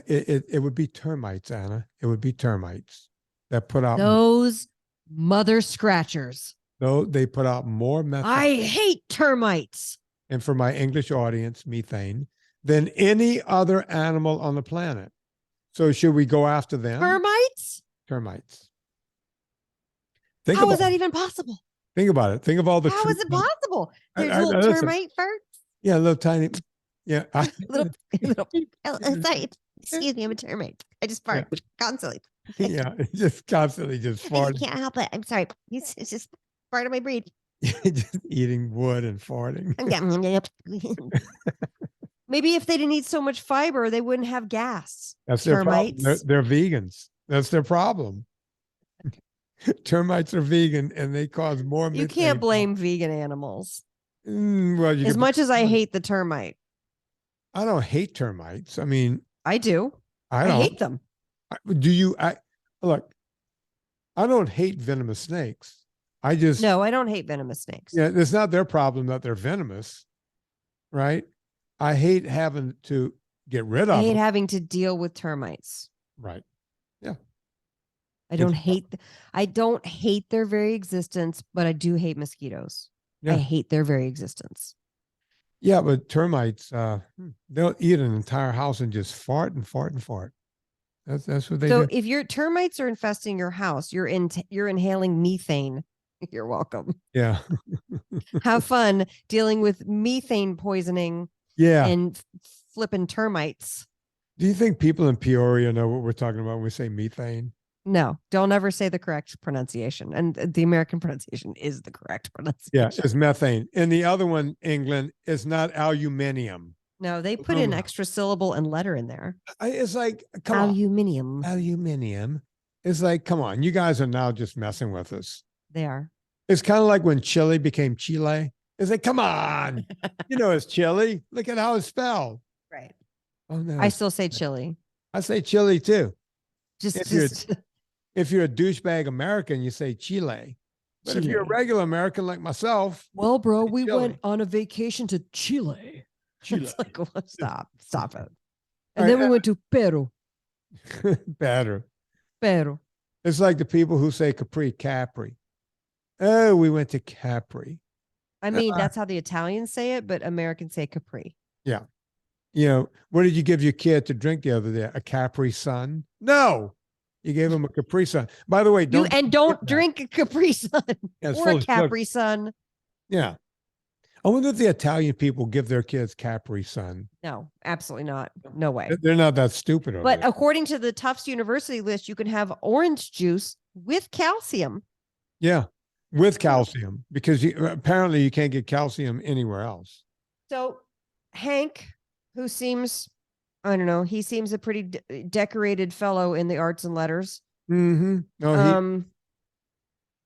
[SPEAKER 2] it would be termites, Anna. It would be termites that put out
[SPEAKER 1] those mother scratchers.
[SPEAKER 2] No, they put out more methane.
[SPEAKER 1] I hate termites.
[SPEAKER 2] And for my English audience, methane, than any other animal on the planet. So should we go after them?
[SPEAKER 1] Termites?
[SPEAKER 2] Termites.
[SPEAKER 1] How is that even possible?
[SPEAKER 2] Think about it. Think of all the.
[SPEAKER 1] How is it possible? There's little termite farts.
[SPEAKER 2] Yeah, little tiny. Yeah.
[SPEAKER 1] little. Sorry. Excuse me. I'm a termite. I just fart constantly.
[SPEAKER 2] Yeah, just constantly just farting.
[SPEAKER 1] I can't help it. I'm sorry. It's just part of my breed.
[SPEAKER 2] Just eating wood and farting.
[SPEAKER 1] Maybe if they didn't eat so much fiber, they wouldn't have gas.
[SPEAKER 2] That's their problem. They're vegans. That's their problem. Termites are vegan and they cause more.
[SPEAKER 1] You can't blame vegan animals.
[SPEAKER 2] Well,
[SPEAKER 1] as much as I hate the termite.
[SPEAKER 2] I don't hate termites. I mean,
[SPEAKER 1] I do. I hate them.
[SPEAKER 2] Do you? Look, I don't hate venomous snakes. I don't
[SPEAKER 1] hate venomous snakes.
[SPEAKER 2] Yeah, it's not their problem that they're venomous, right? I hate having to get rid of them.
[SPEAKER 1] I hate having to deal with termites.
[SPEAKER 2] Right. Yeah.
[SPEAKER 1] I don't hate their very existence, but I do hate mosquitoes. Yeah. I hate their very existence.
[SPEAKER 2] Yeah, but termites, they'll eat an entire house and just fart and fart and fart. That's what they do.
[SPEAKER 1] So if your termites are infesting your house, you're inhaling methane. You're welcome.
[SPEAKER 2] Yeah.
[SPEAKER 1] Have fun dealing with methane poisoning.
[SPEAKER 2] Yeah.
[SPEAKER 1] And flipping termites.
[SPEAKER 2] Do you think people in Peoria know what we're talking about when we say methane?
[SPEAKER 1] No, don't ever say the correct pronunciation. And the American pronunciation is the correct pronunciation.
[SPEAKER 2] Yeah, it's methane. And the other one, England, is not aluminium.
[SPEAKER 1] No, they put an extra syllable and letter in there.
[SPEAKER 2] It's like, come
[SPEAKER 1] on.
[SPEAKER 2] Aluminium. It's like, come on. You guys are now just messing with us.
[SPEAKER 1] They are.
[SPEAKER 2] It's kind of like when Chile became Chile. It's like, come on. You know, it's Chile. Look at how it's spelled.
[SPEAKER 1] Right.
[SPEAKER 2] Oh, no.
[SPEAKER 1] I still say Chile.
[SPEAKER 2] I say Chile too. If you're a douchebag American, you say Chile. But if you're a regular American like myself.
[SPEAKER 1] Well, bro, we went on a vacation to Chile. It's like, well, stop it. And then we went to Peru. Peru.
[SPEAKER 2] It's like the people who say Capri. Oh, we went to Capri.
[SPEAKER 1] I mean, that's how the Italians say it, but Americans say Capri.
[SPEAKER 2] Yeah. You know, what did you give your kid to drink the other day? A Capri Sun? No. You gave him a Capri Sun. By the way, don't
[SPEAKER 1] drink a Capri Sun or a Capri Sun.
[SPEAKER 2] Yeah. I wonder if the Italian people give their kids Capri Sun.
[SPEAKER 1] No, absolutely not. No way.
[SPEAKER 2] They're not that stupid.
[SPEAKER 1] But according to the Tufts University list, you can have orange juice with calcium.
[SPEAKER 2] Yeah, with calcium, because apparently you can't get calcium anywhere else.
[SPEAKER 1] So Hank, who seems, I don't know, he seems a pretty decorated fellow in the arts and letters.
[SPEAKER 2] Mm-hmm. No,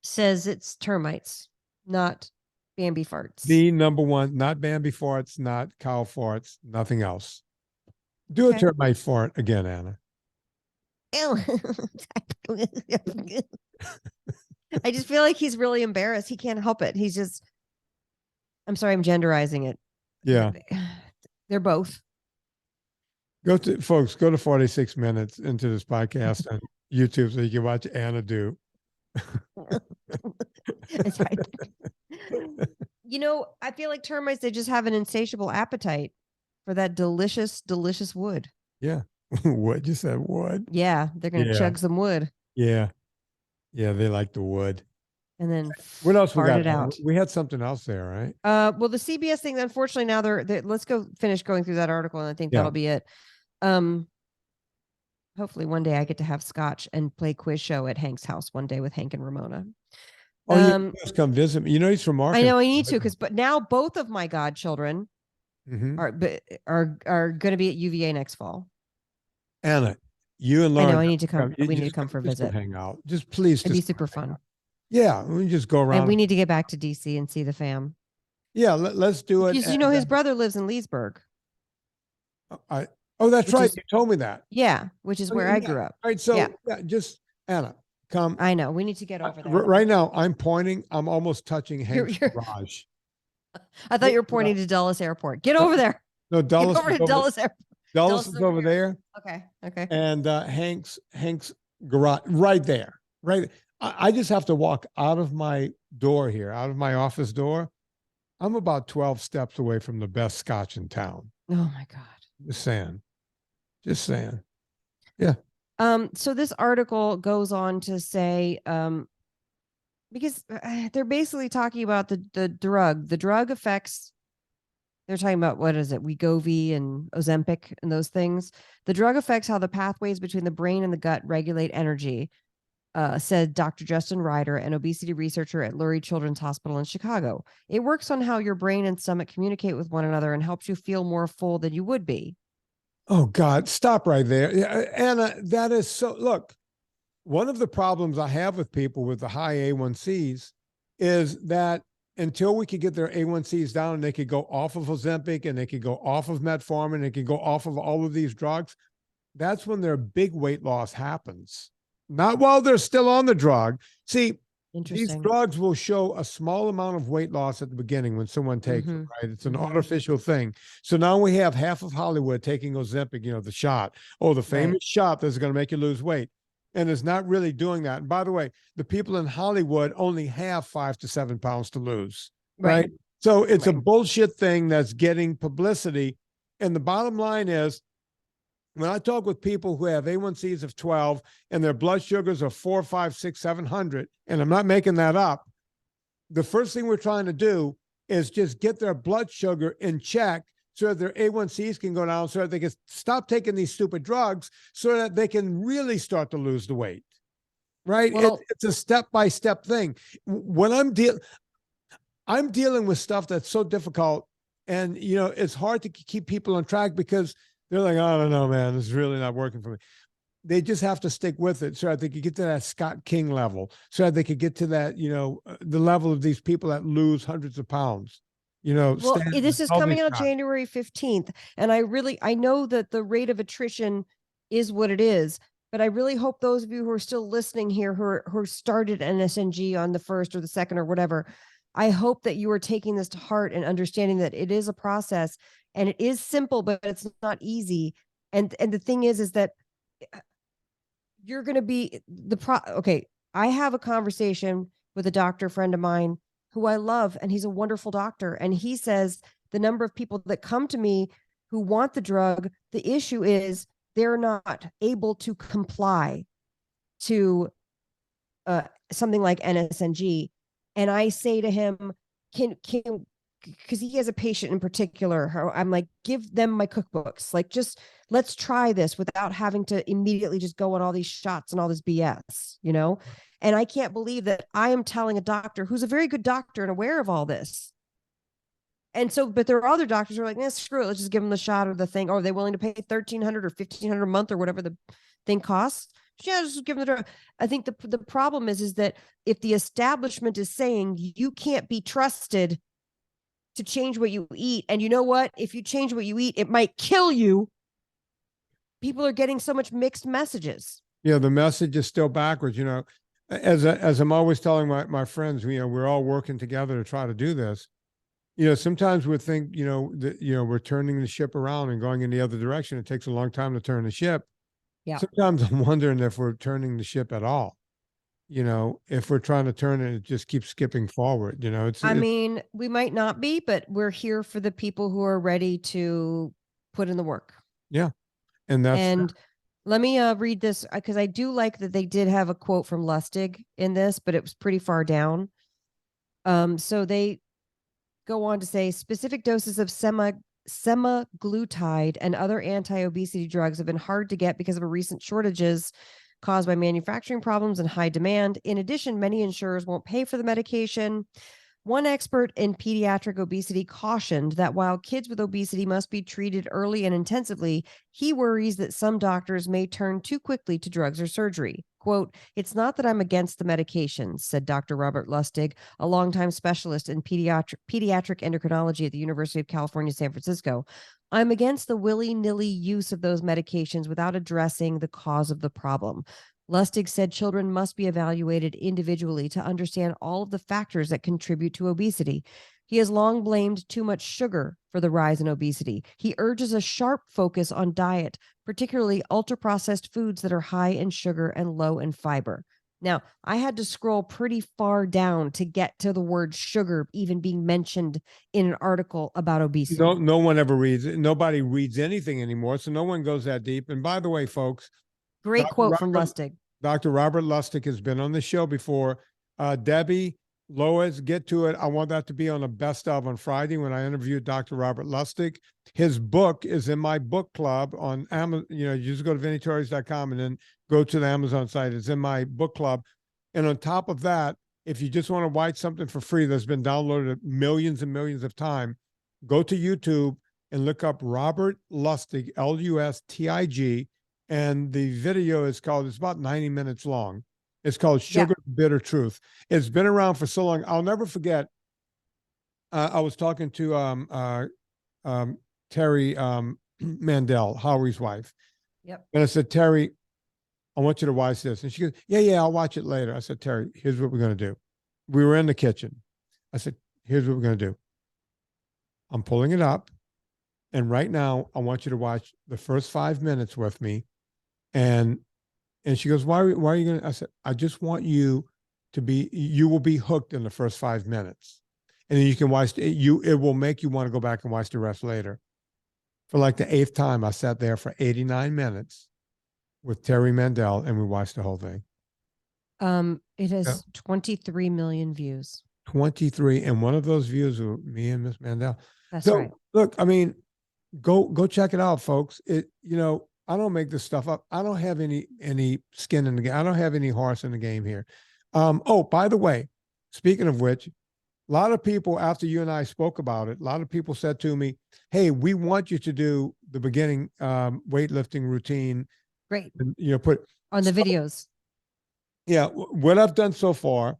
[SPEAKER 1] says it's termites, not Bambi farts.
[SPEAKER 2] The number one, not Bambi farts, not cow farts, nothing else. Do a termite fart again, Anna.
[SPEAKER 1] I just feel like he's really embarrassed. He can't help it. He's just, I'm sorry, I'm genderizing it.
[SPEAKER 2] Yeah.
[SPEAKER 1] They're both.
[SPEAKER 2] Go to 46 minutes into this podcast on YouTube so you can watch Anna do.
[SPEAKER 1] That's right. You know, I feel like termites, they just have an insatiable appetite for that delicious, delicious wood.
[SPEAKER 2] Yeah. Wood, you said wood.
[SPEAKER 1] Yeah, they're going to
[SPEAKER 2] Yeah.
[SPEAKER 1] chug some wood
[SPEAKER 2] Yeah. Yeah. They like the wood.
[SPEAKER 1] and then
[SPEAKER 2] What else we
[SPEAKER 1] fart
[SPEAKER 2] got?
[SPEAKER 1] it out.
[SPEAKER 2] We had something else there, right?
[SPEAKER 1] Well, the CBS thing, unfortunately, now let's go finish going through that article, and I think
[SPEAKER 2] Yeah.
[SPEAKER 1] that'll be it. Hopefully one day I get to have scotch and play quiz show at Hank's house one day with Hank and Ramona.
[SPEAKER 2] Oh, you just come visit me. You know, he's from Arkansas.
[SPEAKER 1] I know I need to, but now both of my godchildren are going to be at UVA next fall.
[SPEAKER 2] Anna, you and Lauren.
[SPEAKER 1] I know I need to come. We need to come for a visit.
[SPEAKER 2] Hang out. Just please.
[SPEAKER 1] It'd be super fun.
[SPEAKER 2] Yeah, we just go around.
[SPEAKER 1] And we need to get back to DC and see the fam.
[SPEAKER 2] Yeah, let's do it.
[SPEAKER 1] Because you know his brother lives in Leesburg.
[SPEAKER 2] That's right. You told me that.
[SPEAKER 1] Yeah, which is where I grew up.
[SPEAKER 2] All right, so just Anna, come.
[SPEAKER 1] I know. We need to get over there.
[SPEAKER 2] Right now, I'm pointing. I'm almost touching Hank's garage.
[SPEAKER 1] I thought you were pointing to Dulles Airport. Get over there.
[SPEAKER 2] No, Dulles.
[SPEAKER 1] Get over to Dulles Airport.
[SPEAKER 2] Dulles is over there.
[SPEAKER 1] Okay.
[SPEAKER 2] And Hank's garage right there. Right. I just have to walk out of my door here, out of my office door. I'm about 12 steps away from the best scotch in town.
[SPEAKER 1] Oh my God.
[SPEAKER 2] Just saying. Yeah.
[SPEAKER 1] So this article goes on to say, because they're basically talking about the drug affects, they're talking about, what is it? Wegovy and Ozempic and those things. The drug affects how the pathways between the brain and the gut regulate energy, said Dr. Justin Ryder, an obesity researcher at Lurie Children's Hospital in Chicago. It works on how your brain and stomach communicate with one another and helps you feel more full than you would be.
[SPEAKER 2] Oh God, stop right there. Anna, that is so, look, one of the problems I have with people with the high A1Cs is that until we could get their A1Cs down and they could go off of Ozempic and they could go off of metformin, and they could go off of all of these drugs, that's when their big weight loss happens. Not while they're still on the drug. See, these drugs will show a small amount of weight loss at the beginning when someone takes it, right? It's an artificial thing. So now we have half of Hollywood taking Ozempic, the shot. Oh, the famous shot that's going to make you lose weight. And it's not really doing that. And by the way, the people in Hollywood only have 5 to 7 pounds to lose, right? So it's a bullshit thing that's getting publicity. And the bottom line is, when I talk with people who have A1Cs of 12 and their blood sugars are 4, 5, 6, 700, and I'm not making that up, the first thing we're trying to do is just get their blood sugar in check so that their A1Cs can go down, so that they can stop taking these stupid drugs, so that they can really start to lose the weight, right?
[SPEAKER 1] Well,
[SPEAKER 2] it's a step-by-step thing. When I'm dealing with stuff that's so difficult, and, it's hard to keep people on track because they're like, I don't know, man, this is really not working for me. They just have to stick with it so that they could get to that Scott King level, so that they could get to that, the level of these people that lose hundreds of pounds. Well,
[SPEAKER 1] this is coming out January 15th. And I know that the rate of attrition is what it is, but I really hope those of you who are still listening here, who started NSNG on the 1st or the 2nd or whatever, I hope that you are taking this to heart and understanding that it is a process. And it is simple, but it's not easy. And the thing is that you're going to be okay. I have a conversation with a doctor friend of mine who I love, and he's a wonderful doctor. And he says the number of people that come to me who want the drug, the issue is they're not able to comply to something like NSNG. And I say to him, because he has a patient in particular, I'm like, give them my cookbooks. Like, just let's try this without having to immediately just go on all these shots and all this BS, And I can't believe that I am telling a doctor who's a very good doctor and aware of all this. And so, but there are other doctors who are like, screw it, let's just give them the shot or the thing. Or are they willing to pay $1,300 or $1,500 a month or whatever the thing costs? Yeah, just give them the drug. I think the problem is that if the establishment is saying you can't be trusted to change what you eat, and you know what? If you change what you eat, it might kill you. People are getting so much mixed messages. Yeah,
[SPEAKER 2] the message is still backwards. As I'm always telling my friends, we're all working together to try to do this. Sometimes we think, that we're turning the ship around and going in the other direction. It takes a long time to turn the ship. Yeah. Sometimes I'm wondering if we're turning the ship at all. if we're trying to turn it, it just keeps skipping forward.
[SPEAKER 1] I mean, we might not be, but we're here for the people who are ready to put in the work.
[SPEAKER 2] Yeah. And
[SPEAKER 1] let me read this, because I do like that they did have a quote from Lustig in this, but it was pretty far down. So they go on to say specific doses of semaglutide and other anti-obesity drugs have been hard to get because of recent shortages caused by manufacturing problems and high demand. In addition, many insurers won't pay for the medication. One expert in pediatric obesity cautioned that while kids with obesity must be treated early and intensively, he worries that some doctors may turn too quickly to drugs or surgery. Quote, "It's not that I'm against the medications," said Dr. Robert Lustig, a longtime specialist in pediatric endocrinology at the University of California, San Francisco. "I'm against the willy-nilly use of those medications without addressing the cause of the problem." Lustig said children must be evaluated individually to understand all of the factors that contribute to obesity. He has long blamed too much sugar for the rise in obesity. He urges a sharp focus on diet, particularly ultra-processed foods that are high in sugar and low in fiber. Now, I had to scroll pretty far down to get to the word sugar even being mentioned in an article about obesity.
[SPEAKER 2] No one ever reads it. Nobody reads anything anymore, so no one goes that deep. And by the way, folks,
[SPEAKER 1] great quote from Lustig.
[SPEAKER 2] Dr. Robert Lustig has been on the show before. Debbie, Lois, get to it. I want that to be on a best of on Friday when I interviewed Dr. Robert Lustig. His book is in my book club on Amazon. You just go to vinnietorres.com and then go to the Amazon site. It's in my book club. And on top of that, if you just want to watch something for free that's been downloaded millions and millions of times, go to YouTube and look up Robert Lustig, Lustig. And the video is called, it's about 90 minutes long. It's called Sugar Bitter Truth. It's been around for so long. I'll never forget. I was talking to Terry Mandel, Howie's wife.
[SPEAKER 1] Yep.
[SPEAKER 2] And I said, Terry, I want you to watch this. And she goes, yeah, I'll watch it later. I said, Terry, here's what we're going to do. We were in the kitchen. I said, here's what we're going to do. I'm pulling it up. And right now, I want you to watch the first 5 minutes with me. And she goes, why are you going to? I said, I just want you you will be hooked in the first 5 minutes. And then you can watch it. It will make you want to go back and watch the rest later. For like the 8th time, I sat there for 89 minutes with Terry Mandel and we watched the whole thing.
[SPEAKER 1] It has 23 million views.
[SPEAKER 2] 23. And one of those views were me and Miss Mandel.
[SPEAKER 1] That's right.
[SPEAKER 2] Look, I mean, go check it out, folks. I don't make this stuff up. I don't have any skin in the game. I don't have any horse in the game here. Oh, by the way, speaking of which, a lot of people, after you and I spoke about it, a lot of people said to me, hey, we want you to do the beginning weightlifting routine.
[SPEAKER 1] Great.
[SPEAKER 2] And, put
[SPEAKER 1] on the videos. Yeah.
[SPEAKER 2] What I've done so far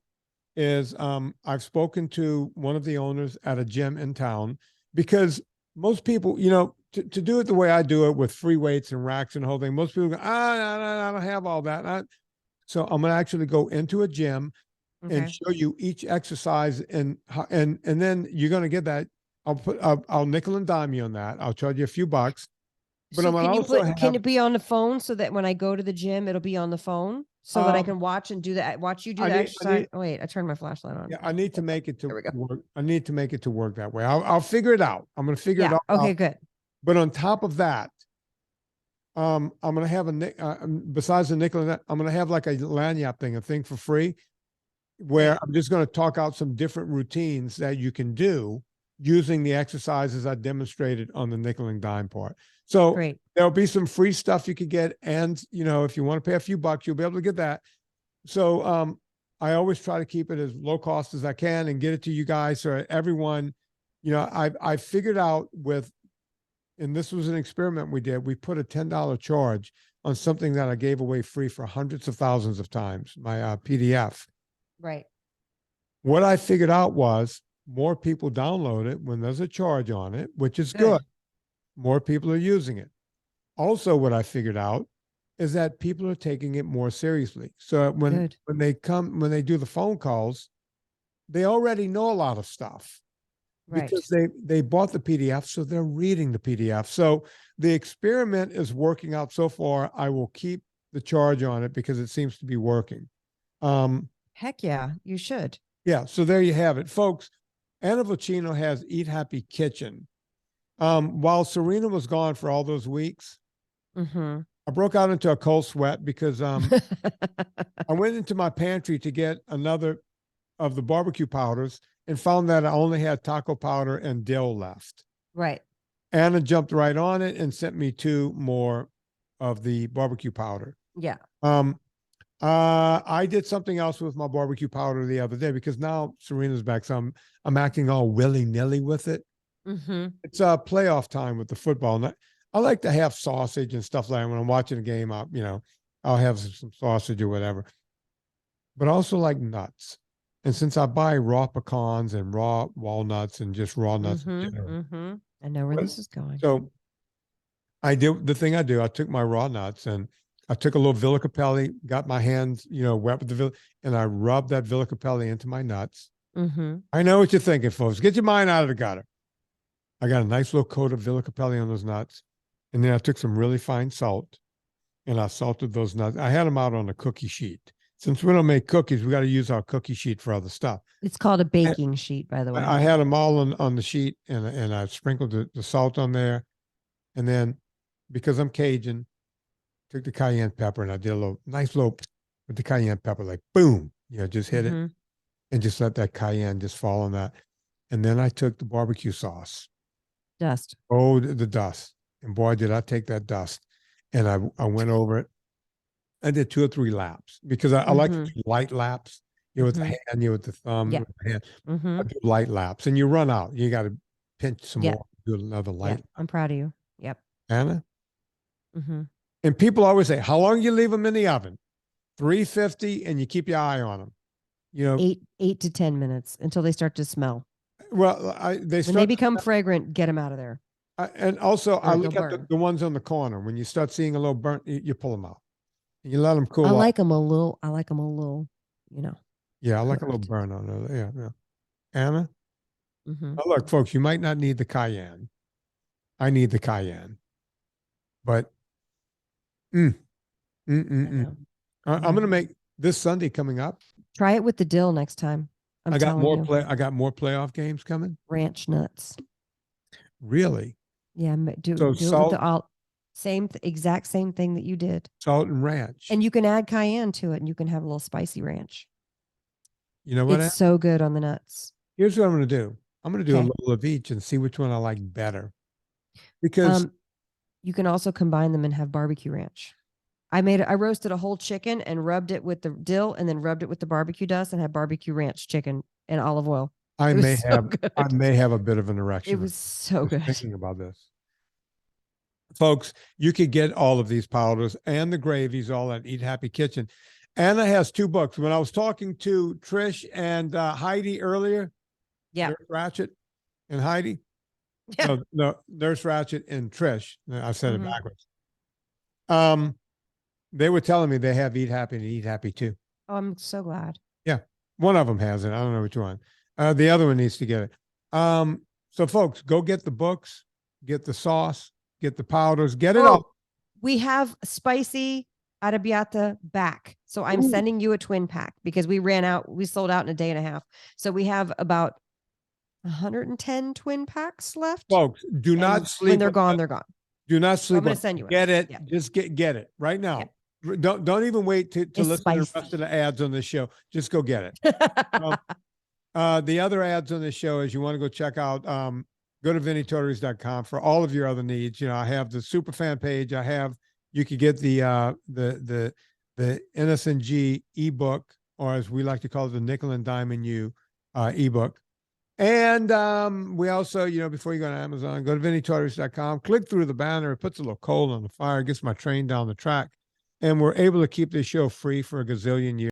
[SPEAKER 2] is I've spoken to one of the owners at a gym in town, because most people, to do it the way I do it with free weights and racks and the whole thing, most people go, no, I don't have all that. So I'm going to actually go into a gym and show you each exercise, and then you're going to get that. I'll nickel and dime you on that. I'll charge you a few bucks. But
[SPEAKER 1] so can it be on the phone so that when I go to the gym, it'll be on the phone so that I can watch you do the exercise? Wait, I turned my flashlight on.
[SPEAKER 2] Yeah, I need to make it to work. I need to make it to work that way. I'll figure it out. I'm going to figure it out.
[SPEAKER 1] Okay, good.
[SPEAKER 2] But on top of that, I'm going to have besides the nickel and that, I'm going to have like a lanyard thing, a thing for free, where I'm just going to talk out some different routines that you can do using the exercises I demonstrated on the nickel and dime part. So there'll be some free stuff you could get. And, if you want to pay a few bucks, you'll be able to get that. So I always try to keep it as low cost as I can and get it to you guys. So everyone, I figured out and this was an experiment we did. We put a $10 charge on something that I gave away free for hundreds of thousands of times, my PDF.
[SPEAKER 1] Right.
[SPEAKER 2] What I figured out was more people download it when there's a charge on it, which is good. More people are using it. Also, what I figured out is that people are taking it more seriously. So when they do the phone calls, they already know a lot of stuff. Right. Because they bought the PDF, so they're reading the PDF. So the experiment is working out so far. I will keep the charge on it because it seems to be working.
[SPEAKER 1] Heck yeah, you should.
[SPEAKER 2] Yeah, so there you have it, folks. Anna Vocino has Eat Happy Kitchen. While Serena was gone for all those weeks, I broke out into a cold sweat because I went into my pantry to get another of the barbecue powders and found that I only had taco powder and dill left.
[SPEAKER 1] Right.
[SPEAKER 2] Anna jumped right on it and sent me 2 more of the barbecue powder.
[SPEAKER 1] Yeah.
[SPEAKER 2] I did something else with my barbecue powder the other day because now Serena's back, so I'm acting all willy-nilly with it. It's playoff time with the football, and I like to have sausage and stuff like that when I'm watching a game. I'll have some sausage or whatever, but I also like nuts. And since I buy raw pecans and raw walnuts and just raw nuts in general,
[SPEAKER 1] I know where this is going.
[SPEAKER 2] So I did the thing I do. I took my raw nuts and I took a little Villa Capelli, got my hands, wet with the Villa, and I rubbed that Villa Capelli into my nuts. I know what you're thinking, folks. Get your mind out of the gutter. I got a nice little coat of Villa Capelli on those nuts. And then I took some really fine salt and I salted those nuts. I had them out on a cookie sheet. Since we don't make cookies, we got to use our cookie sheet for other stuff.
[SPEAKER 1] It's called a baking sheet, by the way.
[SPEAKER 2] I had them all on the sheet and I sprinkled the salt on there. And then because I'm Cajun, took the cayenne pepper and I did a nice little with the cayenne pepper, like boom, just hit it and just let that cayenne just fall on that. And then I took the barbecue sauce.
[SPEAKER 1] Dust.
[SPEAKER 2] Oh, the dust. And boy, did I take that dust. And I went over it. I did 2 or 3 laps because I like to do light laps, with the hand, with the thumb, with the hand. I do light laps and you run out. You got to pinch some more, do another light.
[SPEAKER 1] Yeah, I'm proud of you. Yep.
[SPEAKER 2] Anna? And people always say, how long you leave them in the oven? 350 and you keep your eye on them.
[SPEAKER 1] 8 to 10 minutes until they start to smell.
[SPEAKER 2] Well, when
[SPEAKER 1] they become fragrant, get them out of there.
[SPEAKER 2] And also, I look at the ones on the corner. When you start seeing a little burnt, you pull them out. And you let them cool.
[SPEAKER 1] I like them a little,
[SPEAKER 2] Yeah, I like a little burn on it. Yeah. Anna? Oh, look, folks, you might not need the cayenne. I need the cayenne. But, I'm going to make this Sunday coming up.
[SPEAKER 1] Try it with the dill next time.
[SPEAKER 2] I got more playoff games coming.
[SPEAKER 1] Ranch nuts.
[SPEAKER 2] Really?
[SPEAKER 1] Yeah. Do it with the exact same thing that you did.
[SPEAKER 2] Salt and ranch.
[SPEAKER 1] And you can add cayenne to it and you can have a little spicy ranch.
[SPEAKER 2] You know what?
[SPEAKER 1] It's so good on the nuts.
[SPEAKER 2] Here's what I'm going to do. I'm going to do a little of each and see which one I like better. Because
[SPEAKER 1] you can also combine them and have barbecue ranch. I roasted a whole chicken and rubbed it with the dill and then rubbed it with the barbecue dust and had barbecue ranch chicken and olive oil. I may
[SPEAKER 2] have a bit of an erection.
[SPEAKER 1] It was so good.
[SPEAKER 2] Thinking about this. Folks, you could get all of these powders and the gravies all at Eat Happy Kitchen. Anna has 2 books. When I was talking to Trish and Heidi earlier, Nurse Ratchet and Heidi.
[SPEAKER 1] Yeah.
[SPEAKER 2] No, Nurse Ratchet and Trish. I said it backwards. They were telling me they have Eat Happy and Eat Happy too.
[SPEAKER 1] Oh, I'm so glad.
[SPEAKER 2] Yeah. One of them has it. I don't know which one. The other one needs to get it. So folks, go get the books, get the sauce, get the powders, get it all.
[SPEAKER 1] We have spicy arrabbiata back. So I'm sending you a twin pack because we sold out in a day and a half. So we have about 110 twin packs left.
[SPEAKER 2] Folks, do not sleep.
[SPEAKER 1] When they're gone, they're gone.
[SPEAKER 2] Do not sleep.
[SPEAKER 1] I'm going to send you
[SPEAKER 2] Get it. Yeah. Just get it right now. Yeah. Don't even wait to listen to the rest of the ads on this show. Just go get it. The other ads on this show is you want to go check out, go to VinnieTortorich.com for all of your other needs. I have the super fan page. You could get the NSNG ebook, or as we like to call it, the Nickel and Diamond U ebook. And we also, before you go to Amazon, go to VinnieTortorich.com, click through the banner. It puts a little coal on the fire, gets my train down the track. And we're able to keep this show free for a gazillion years.